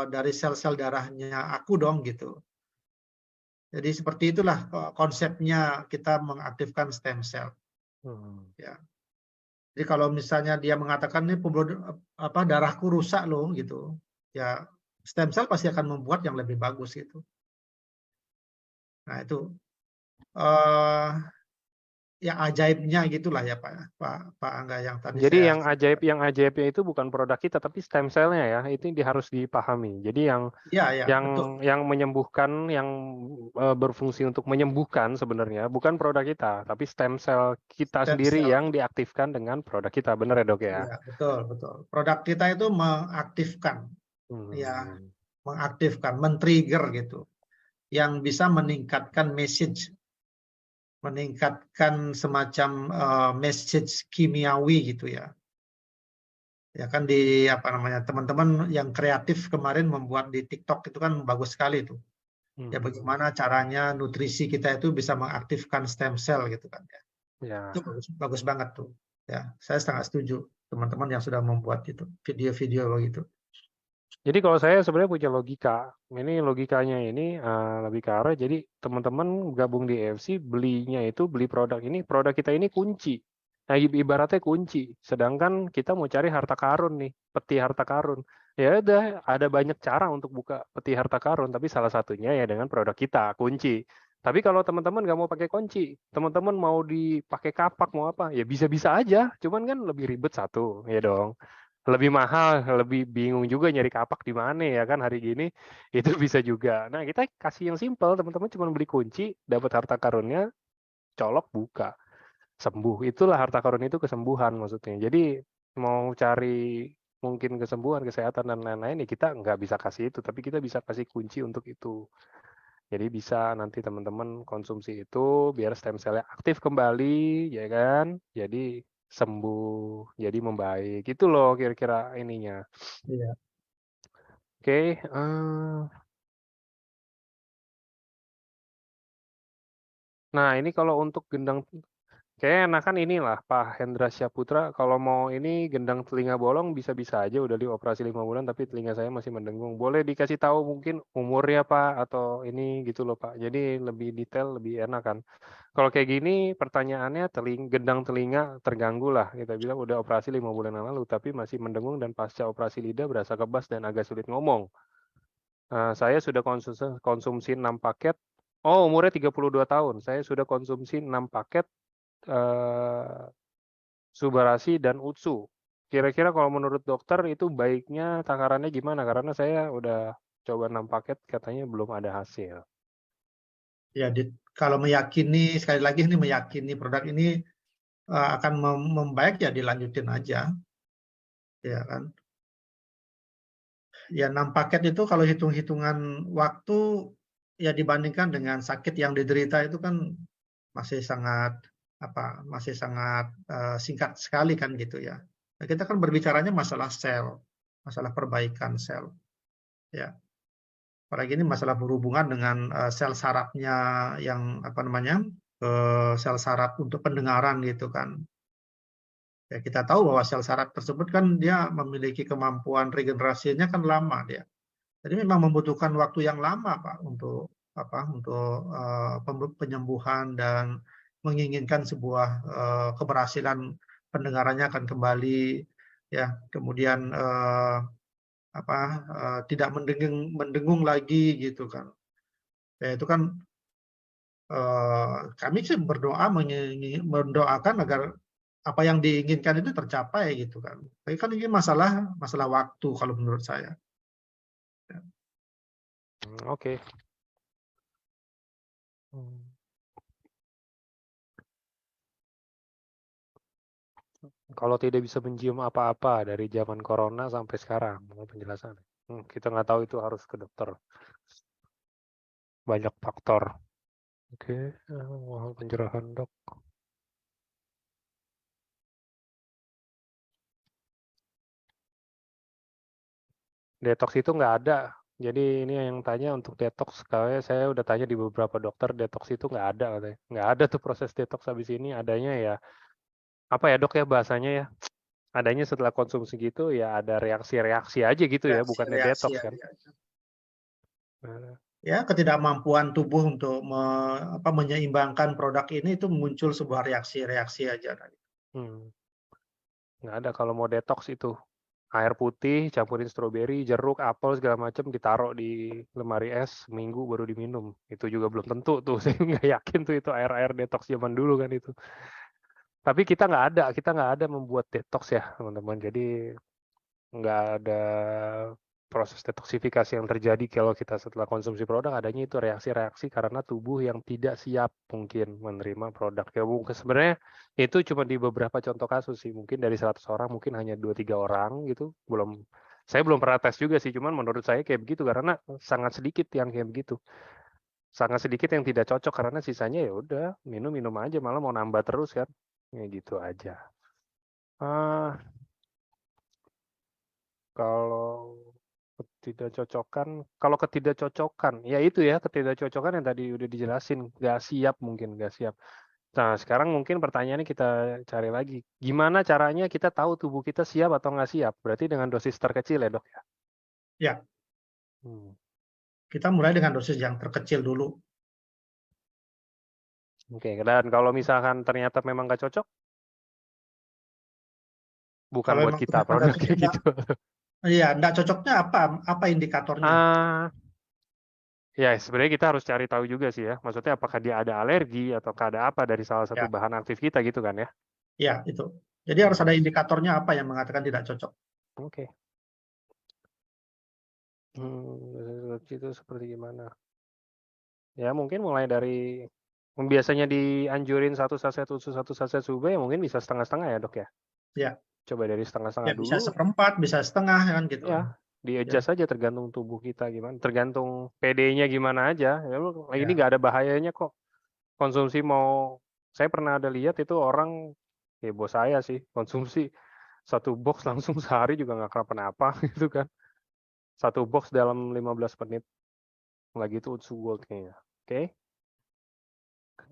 dari sel-sel darahnya aku dong gitu. Jadi seperti itulah konsepnya kita mengaktifkan stem cell. Ya. Jadi kalau misalnya dia mengatakan ini darahku rusak loh gitu, ya stem cell pasti akan membuat yang lebih bagus gitu. Nah itu ya ajaibnya gitulah ya Pak Angga yang tadi Jadi saya. yang ajaibnya itu bukan produk kita tapi stem cell-nya ya. Itu harus dipahami. Jadi Iya ya yang betul. yang menyembuhkan, yang berfungsi untuk menyembuhkan sebenarnya bukan produk kita, tapi stem cell kita Stem sendiri cell. yang diaktifkan dengan produk kita. Benar ya dok ya? Iya betul betul. Produk kita itu mengaktifkan, ya Hmm. mengaktifkan, men-trigger gitu, yang bisa meningkatkan semacam message kimiawi gitu ya. Ya kan teman-teman yang kreatif kemarin membuat di TikTok itu kan bagus sekali tuh. Ya bagaimana caranya nutrisi kita itu bisa mengaktifkan stem cell gitu kan ya. Itu Ya. bagus banget tuh. Ya, saya sangat setuju teman-teman yang sudah membuat itu video-video begitu. Jadi kalau saya sebenarnya punya logika. Ini logikanya ini lebih ke arah. Jadi teman-teman gabung di EFC belinya itu beli produk ini, produk kita ini kunci. Nah, ibaratnya kunci. Sedangkan kita mau cari harta karun nih, peti harta karun. Ya udah, ada banyak cara untuk buka peti harta karun, tapi salah satunya ya dengan produk kita, kunci. Tapi kalau teman-teman nggak mau pakai kunci, teman-teman mau dipakai kapak mau apa, ya bisa-bisa aja. Cuman kan lebih ribet satu, ya dong, lebih mahal, lebih bingung juga nyari kapak di mana ya kan hari gini. Itu bisa juga. Nah, kita kasih yang simple, teman-teman cuma beli kunci, dapat harta karunnya, colok buka, sembuh. Itulah harta karun itu, kesembuhan maksudnya. Jadi mau cari mungkin kesembuhan, kesehatan dan lain-lain ya kita nggak bisa kasih itu, tapi kita bisa kasih kunci untuk itu. Jadi bisa nanti teman-teman konsumsi itu biar stem cell-nya aktif kembali, ya kan? Jadi sembuh, jadi membaik. Itu loh kira-kira ininya. Iya. Oke, Nah, ini kalau untuk gendang kayaknya enakan inilah Pak Hendra Syaputra, kalau mau ini gendang telinga bolong bisa-bisa aja udah dioperasi 5 bulan tapi telinga saya masih mendengung. Boleh dikasih tahu mungkin umurnya Pak atau ini gitu loh Pak. Jadi lebih detail, lebih enak kan. Kalau kayak gini pertanyaannya gendang telinga terganggu lah. Kita bilang udah operasi 5 bulan yang lalu tapi masih mendengung dan pasca operasi lidah berasa kebas dan agak sulit ngomong. Saya sudah konsumsi 6 paket. Oh, umurnya 32 tahun. Saya sudah konsumsi 6 paket Subarasi dan Utsu. Kira-kira kalau menurut dokter itu baiknya takarannya gimana? Karena saya udah coba 6 paket katanya belum ada hasil. Ya, kalau meyakini, sekali lagi ini meyakini produk ini akan membaik ya dilanjutin aja, ya kan. Ya 6 paket itu kalau hitung-hitungan waktu ya dibandingkan dengan sakit yang diderita itu kan masih sangat masih sangat singkat sekali kan gitu ya. Nah, kita kan berbicaranya masalah sel, masalah perbaikan sel, ya. Apalagi ini masalah berhubungan dengan sel sarafnya yang sel saraf untuk pendengaran gitu kan. Ya, kita tahu bahwa sel saraf tersebut kan dia memiliki kemampuan regenerasinya kan lama dia. Jadi memang membutuhkan waktu yang lama Pak untuk penyembuhan dan menginginkan sebuah keberhasilan pendengarannya akan kembali ya. Kemudian tidak mendengung lagi gitu kan. Ya itu kan kami sih mendoakan agar apa yang diinginkan itu tercapai gitu kan. Tapi kan ini masalah waktu kalau menurut saya. Oke. Kalau tidak bisa mencium apa-apa dari zaman corona sampai sekarang, penjelasan. Kita nggak tahu itu harus ke dokter. Banyak faktor. Oke, mohon pencerahan dok. Detox itu nggak ada. Jadi ini yang tanya untuk detox. Kalau saya udah tanya di beberapa dokter, detox itu nggak ada katanya. Nggak ada tuh proses detox habis ini. Adanya ya, apa ya dok ya bahasanya ya? Adanya setelah konsumsi gitu ya ada reaksi-reaksi aja gitu ya, bukannya Reaksi-reaksi detox ya. kan. Nah, Ya, ketidakmampuan tubuh untuk menyeimbangkan produk ini itu muncul sebuah reaksi-reaksi aja. nggak ada kalau mau detox itu. Air putih, campurin stroberi, jeruk, apel segala macam ditaruh di lemari es seminggu baru diminum. Itu juga belum tentu tuh. Saya nggak yakin tuh itu air-air detox zaman dulu kan itu. Tapi kita nggak ada membuat detox ya teman-teman. Jadi nggak ada proses detoksifikasi yang terjadi kalau kita setelah konsumsi produk, adanya itu reaksi-reaksi karena tubuh yang tidak siap mungkin menerima produk. Ya mungkin sebenarnya itu cuma di beberapa contoh kasus sih, mungkin dari 100 orang mungkin hanya 2-3 orang gitu. Saya belum pernah tes juga sih, cuman menurut saya kayak begitu karena sangat sedikit yang kayak begitu. Sangat sedikit yang tidak cocok karena sisanya ya udah minum-minum aja, malah mau nambah terus kan. Ya gitu aja. Kalau ketidakcocokan, ya itu ya ketidakcocokan yang tadi udah dijelasin, nggak siap mungkin, nggak siap. Nah, sekarang mungkin pertanyaannya kita cari lagi. Gimana caranya kita tahu tubuh kita siap atau nggak siap? Berarti dengan dosis terkecil ya dok ya? Ya, kita mulai dengan dosis yang terkecil dulu. Oke, dan kalau misalkan ternyata memang nggak cocok, bukan Kalau buat memang kita ternyata nggak produk cocok, kayak gitu. nggak cocoknya apa indikatornya? Ah, ya sebenarnya kita harus cari tahu juga sih ya. Maksudnya apakah dia ada alergi atau ada apa dari salah satu Ya, bahan aktif kita gitu kan ya? ya itu. Jadi harus ada indikatornya apa yang mengatakan tidak cocok. Oke. Itu seperti gimana? Ya mungkin mulai dari biasanya dianjurin satu saset usus satu saset sube ya mungkin bisa setengah-setengah ya dok ya. Ya, Coba dari ya setengah-setengah bisa dulu seperempat, bisa setengah kan gitu. ya. Di Ya, adjust saja tergantung tubuh kita gimana, tergantung PD-nya gimana aja. Ya, ini ya, nggak ada bahayanya kok. Konsumsi saya pernah ada lihat itu orang, ya bos saya sih, konsumsi satu box langsung sehari juga nggak kenapa-napa gitu kan. Satu box dalam 15 menit. Lagi itu Utsu Gold kayaknya. Oke.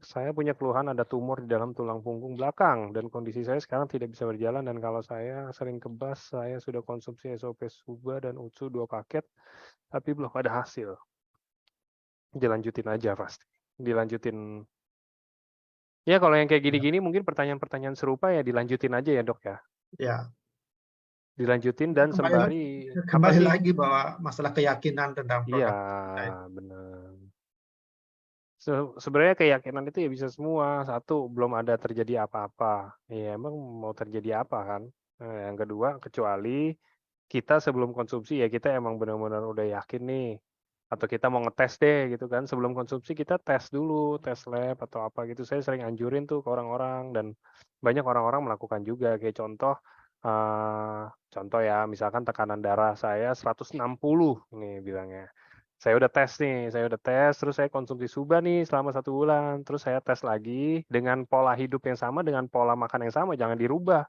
Saya punya keluhan ada tumor di dalam tulang punggung belakang dan kondisi saya sekarang tidak bisa berjalan dan kalau saya sering kebas, saya sudah konsumsi SOP Suba dan Utsu 2 paket, tapi belum ada hasil. Dilanjutin aja pasti. Dilanjutin. Ya kalau yang kayak Ya, gini-gini mungkin pertanyaan-pertanyaan serupa ya dilanjutin aja ya dok ya. ya. Dilanjutin Ya, dan sembari apa kembali sih? lagi bahwa masalah keyakinan tentang Iya produk kita itu. benar. Sebenarnya keyakinan itu ya bisa semua. Satu, belum ada terjadi apa-apa. Ya emang mau terjadi apa kan? Yang kedua, kecuali kita sebelum konsumsi ya kita emang benar-benar udah yakin nih. Atau kita mau ngetes deh gitu kan. Sebelum konsumsi kita tes dulu, tes lab atau apa gitu. Saya sering anjurin tuh ke orang-orang dan banyak orang-orang melakukan juga. Kayak contoh ya, misalkan tekanan darah saya 160 nih bilangnya. Saya udah tes nih, terus saya konsumsi Suba nih selama 1 bulan, terus saya tes lagi dengan pola hidup yang sama, dengan pola makan yang sama, jangan dirubah.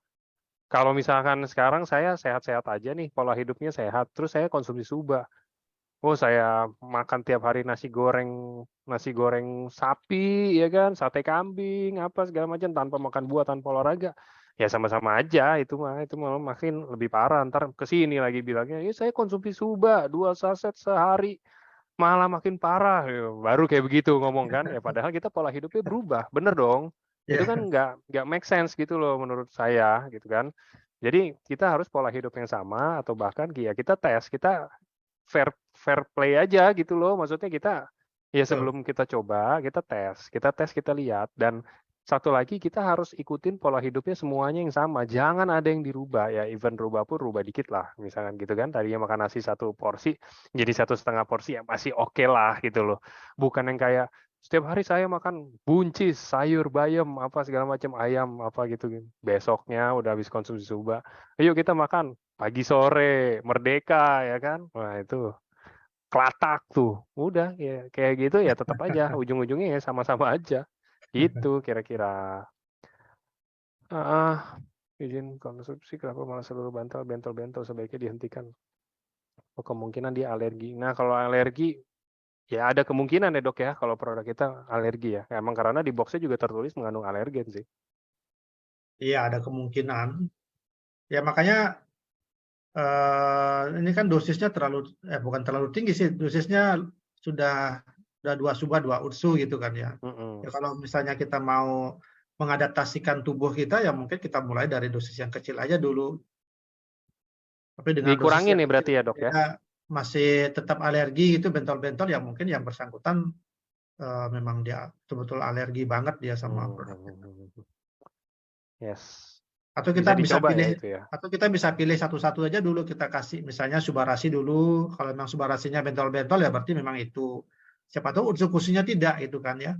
Kalau misalkan sekarang saya sehat-sehat aja nih, pola hidupnya sehat, terus saya konsumsi Suba. Oh saya makan tiap hari nasi goreng sapi, ya kan, sate kambing, apa segala macam tanpa makan buah, tanpa olahraga. Ya sama-sama aja itu malah makin lebih parah. Ntar kesini lagi bilangnya, ya saya konsumsi Suba 2 saset sehari malah makin parah gitu. Baru kayak begitu ngomong kan ya padahal kita pola hidupnya berubah bener dong itu kan Ya, nggak make sense gitu loh menurut saya gitu kan jadi kita harus pola hidup yang sama atau bahkan ya kita tes kita fair fair play aja gitu loh maksudnya kita ya betul. sebelum kita coba kita lihat dan satu lagi kita harus ikutin pola hidupnya semuanya yang sama jangan ada yang dirubah ya even rubah pun rubah dikit lah misalkan gitu kan tadinya makan nasi 1 porsi jadi 1,5 porsi ya masih oke lah gitu loh bukan yang kayak setiap hari saya makan buncis sayur bayam apa segala macam ayam apa gitu besoknya udah habis konsumsi suba ayo kita makan pagi sore merdeka ya kan wah itu kelatak tuh udah ya kayak gitu ya tetap aja ujung-ujungnya ya sama-sama aja itu kira-kira ah izin konsumsi kenapa malah seluruh bantal bentol-bentol sebaiknya dihentikan oh, kemungkinan dia alergi nah kalau alergi ya ada kemungkinan ya dok ya kalau produk kita alergi ya emang karena di boxnya juga tertulis mengandung alergen sih Iya, ada kemungkinan. Ya makanya ini kan dosisnya bukan terlalu tinggi sih, dosisnya sudah 2 Suba 2 Utsu gitu kan ya. Ya Mm-mm. kalau misalnya kita mau mengadaptasikan tubuh kita ya mungkin kita mulai dari dosis yang kecil aja dulu. Tapi dengan dosis Dikurangin yang nih kecil berarti ya dok ya dia masih tetap alergi gitu bentol-bentol ya mungkin yang bersangkutan memang dia betul-betul alergi banget dia sama produk kita. Hmm. Yes Atau bisa kita bisa dicoba ya pilih itu ya atau kita bisa pilih satu-satu aja dulu kita kasih misalnya Subarasi dulu. Kalau memang Subarasinya bentol-bentol ya berarti memang itu. Siapa tahu unsur tidak itu kan ya.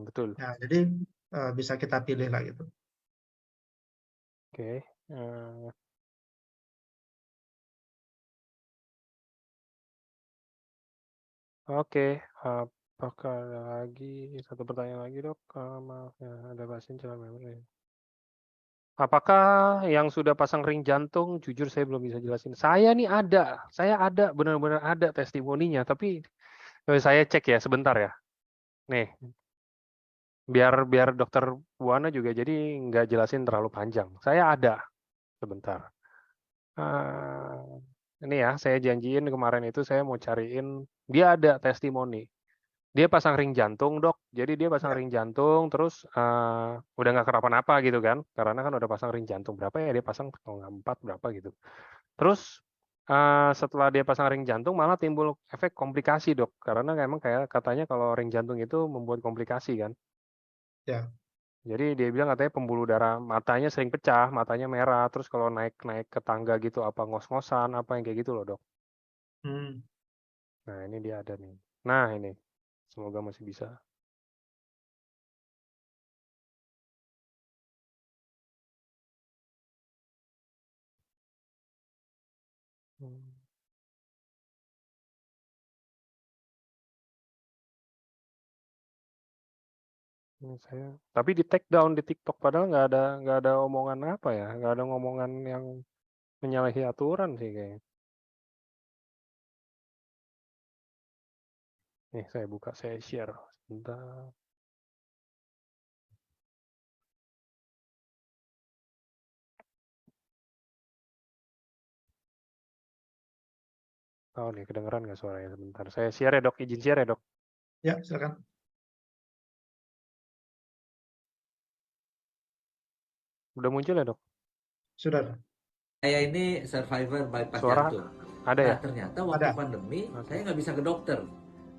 betul Ya, jadi bisa kita pilih lah gitu. oke Eh, Oke, apakah ada lagi satu pertanyaan lagi dok? Maaf ya, ada pasien cedera memori. Apakah yang sudah pasang ring jantung? Jujur saya belum bisa jelasin. Saya ada, benar-benar ada testimoninya. Tapi saya cek ya sebentar ya. Nih, biar biar dokter Buana juga jadi nggak jelasin terlalu panjang. Saya ada, sebentar. Ini ya, saya janjiin kemarin itu saya mau cariin. Dia ada testimoni. Dia pasang ring jantung dok jadi dia pasang Ya. ring jantung terus udah nggak kenapa-napa gitu kan karena kan udah pasang ring jantung berapa ya dia pasang kalau nggak 4 berapa gitu terus setelah dia pasang ring jantung malah timbul efek komplikasi dok karena memang kayak katanya kalau ring jantung itu membuat komplikasi kan Ya. jadi dia bilang katanya pembuluh darah matanya sering pecah matanya merah terus kalau naik-naik ke tangga gitu apa ngos-ngosan apa yang kayak gitu loh dok Hmm. nah ini dia ada nih nah ini semoga masih bisa. Hmm. Ini saya, tapi di take down di TikTok padahal nggak ada omongan apa ya, nggak ada ngomongan yang menyalahi aturan sih kayaknya. Nih saya buka, saya share. Sebentar. Oh nih kedengeran nggak suaranya sebentar. Saya share ya dok, izin share ya dok. Ya, silakan. Udah muncul ya dok? Sudah. Saya ini survivor bypass Suara jantung. ada Nah ya? ternyata waktu Ada. pandemi Oke. saya nggak bisa ke dokter.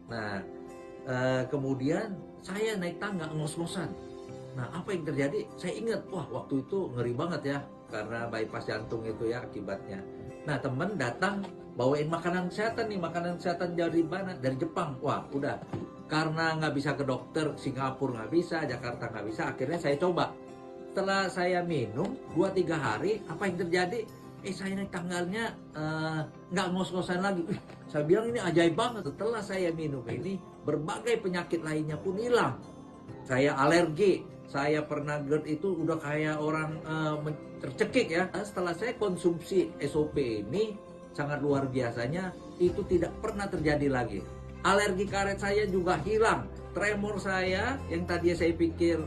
Nah kemudian saya naik tangga ngos-ngosan. Nah apa yang terjadi? Saya ingat, wah waktu itu ngeri banget ya karena bypass jantung itu ya akibatnya. Nah teman datang bawain makanan kesehatan nih, makanan kesehatan dari mana? Dari Jepang. Wah udah, karena nggak bisa ke dokter, Singapura nggak bisa, Jakarta nggak bisa, akhirnya saya coba. Setelah saya minum 2-3 hari, apa yang terjadi? Saya naik tanggalnya nggak ngos-ngosan lagi. Saya bilang ini ajaib banget. Setelah saya minum ini, berbagai penyakit lainnya pun hilang. Saya alergi, saya pernah GERD itu udah kayak orang tercekik ya. Setelah saya konsumsi SOP ini, sangat luar biasanya, itu tidak pernah terjadi lagi. Alergi karet saya juga hilang. Tremor saya yang tadi saya pikir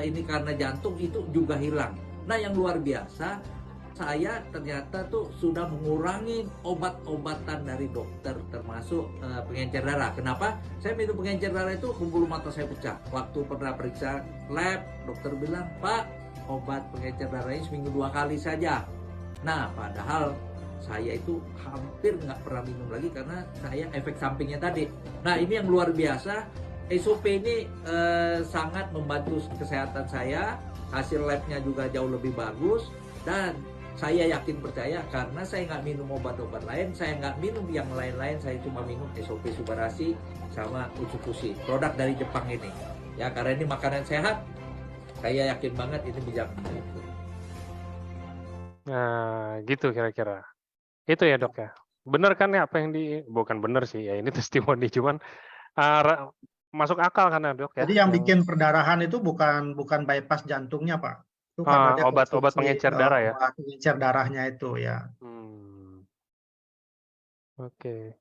ini karena jantung itu juga hilang. Nah yang luar biasa, saya ternyata tuh sudah mengurangi obat-obatan dari dokter termasuk pengencer darah. Kenapa? Saya minum pengencer darah itu pembuluh mata saya pecah. Waktu pernah periksa lab, dokter bilang, Pak, obat pengencer darah ini seminggu 2 kali saja. Nah, padahal saya itu hampir nggak pernah minum lagi karena saya efek sampingnya tadi. Nah, ini yang luar biasa. SOP ini sangat membantu kesehatan saya. Hasil labnya juga jauh lebih bagus. Dan saya yakin percaya karena saya nggak minum obat-obat lain, saya nggak minum yang lain-lain, saya cuma minum SOP Subarasi sama Utsufushi, produk dari Jepang ini. Ya, karena ini makanan sehat, saya yakin banget ini bisa membantu. Nah gitu kira-kira. Itu ya dok ya. Bener kan ya apa yang bukan bener sih ya ini testimoni cuman masuk akal kan ya dok ya. Jadi yang bikin perdarahan itu bukan bypass jantungnya, Pak. Itu karena dia obat-obat konsumsi pengencer darah ya. obat pengencer darahnya itu ya. Oke.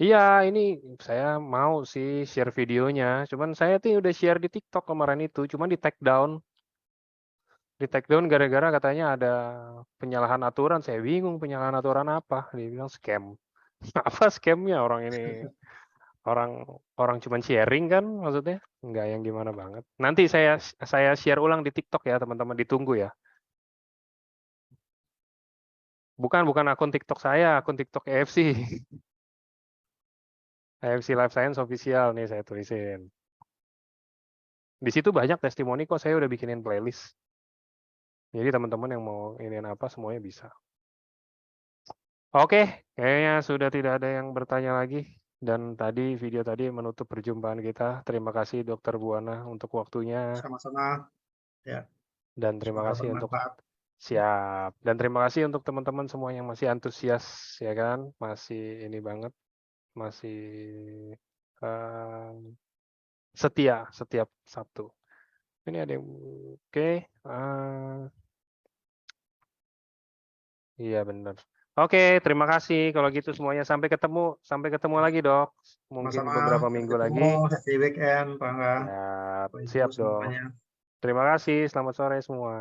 Iya ini saya mau sih share videonya. Cuman saya tuh udah share di TikTok kemarin itu. Cuman di take down. Di take down gara-gara katanya ada penyalahan aturan. Saya bingung penyalahan aturan apa. Dia bilang scam. Apa scamnya orang ini? Orang cuman sharing kan maksudnya? Enggak yang gimana banget. Nanti saya share ulang di TikTok ya teman-teman, ditunggu ya. Bukan akun TikTok saya, akun TikTok EFC. EFC Life Science Official nih saya tulisin. Di situ banyak testimoni kok, saya udah bikinin playlist. Jadi teman-teman yang mau iniin apa semuanya bisa. Oke, kayaknya sudah tidak ada yang bertanya lagi. Dan tadi video tadi menutup perjumpaan kita. Terima kasih Dokter Buana untuk waktunya. Sama-sama. Ya. Dan terima Semoga kasih untuk bermanfaat. siap. Dan terima kasih untuk teman-teman semua yang masih antusias ya kan, masih ini banget, masih setia setiap Sabtu. Ini ada yang oke. Iya benar. Oke, terima kasih kalau gitu semuanya. Sampai ketemu lagi dok. Mungkin Sama-sama. beberapa Sampai minggu ketemu. lagi. Happy weekend, Pak Angga. Siap, Bapak, Ibu siap dok. semuanya. Terima kasih. Selamat sore semua.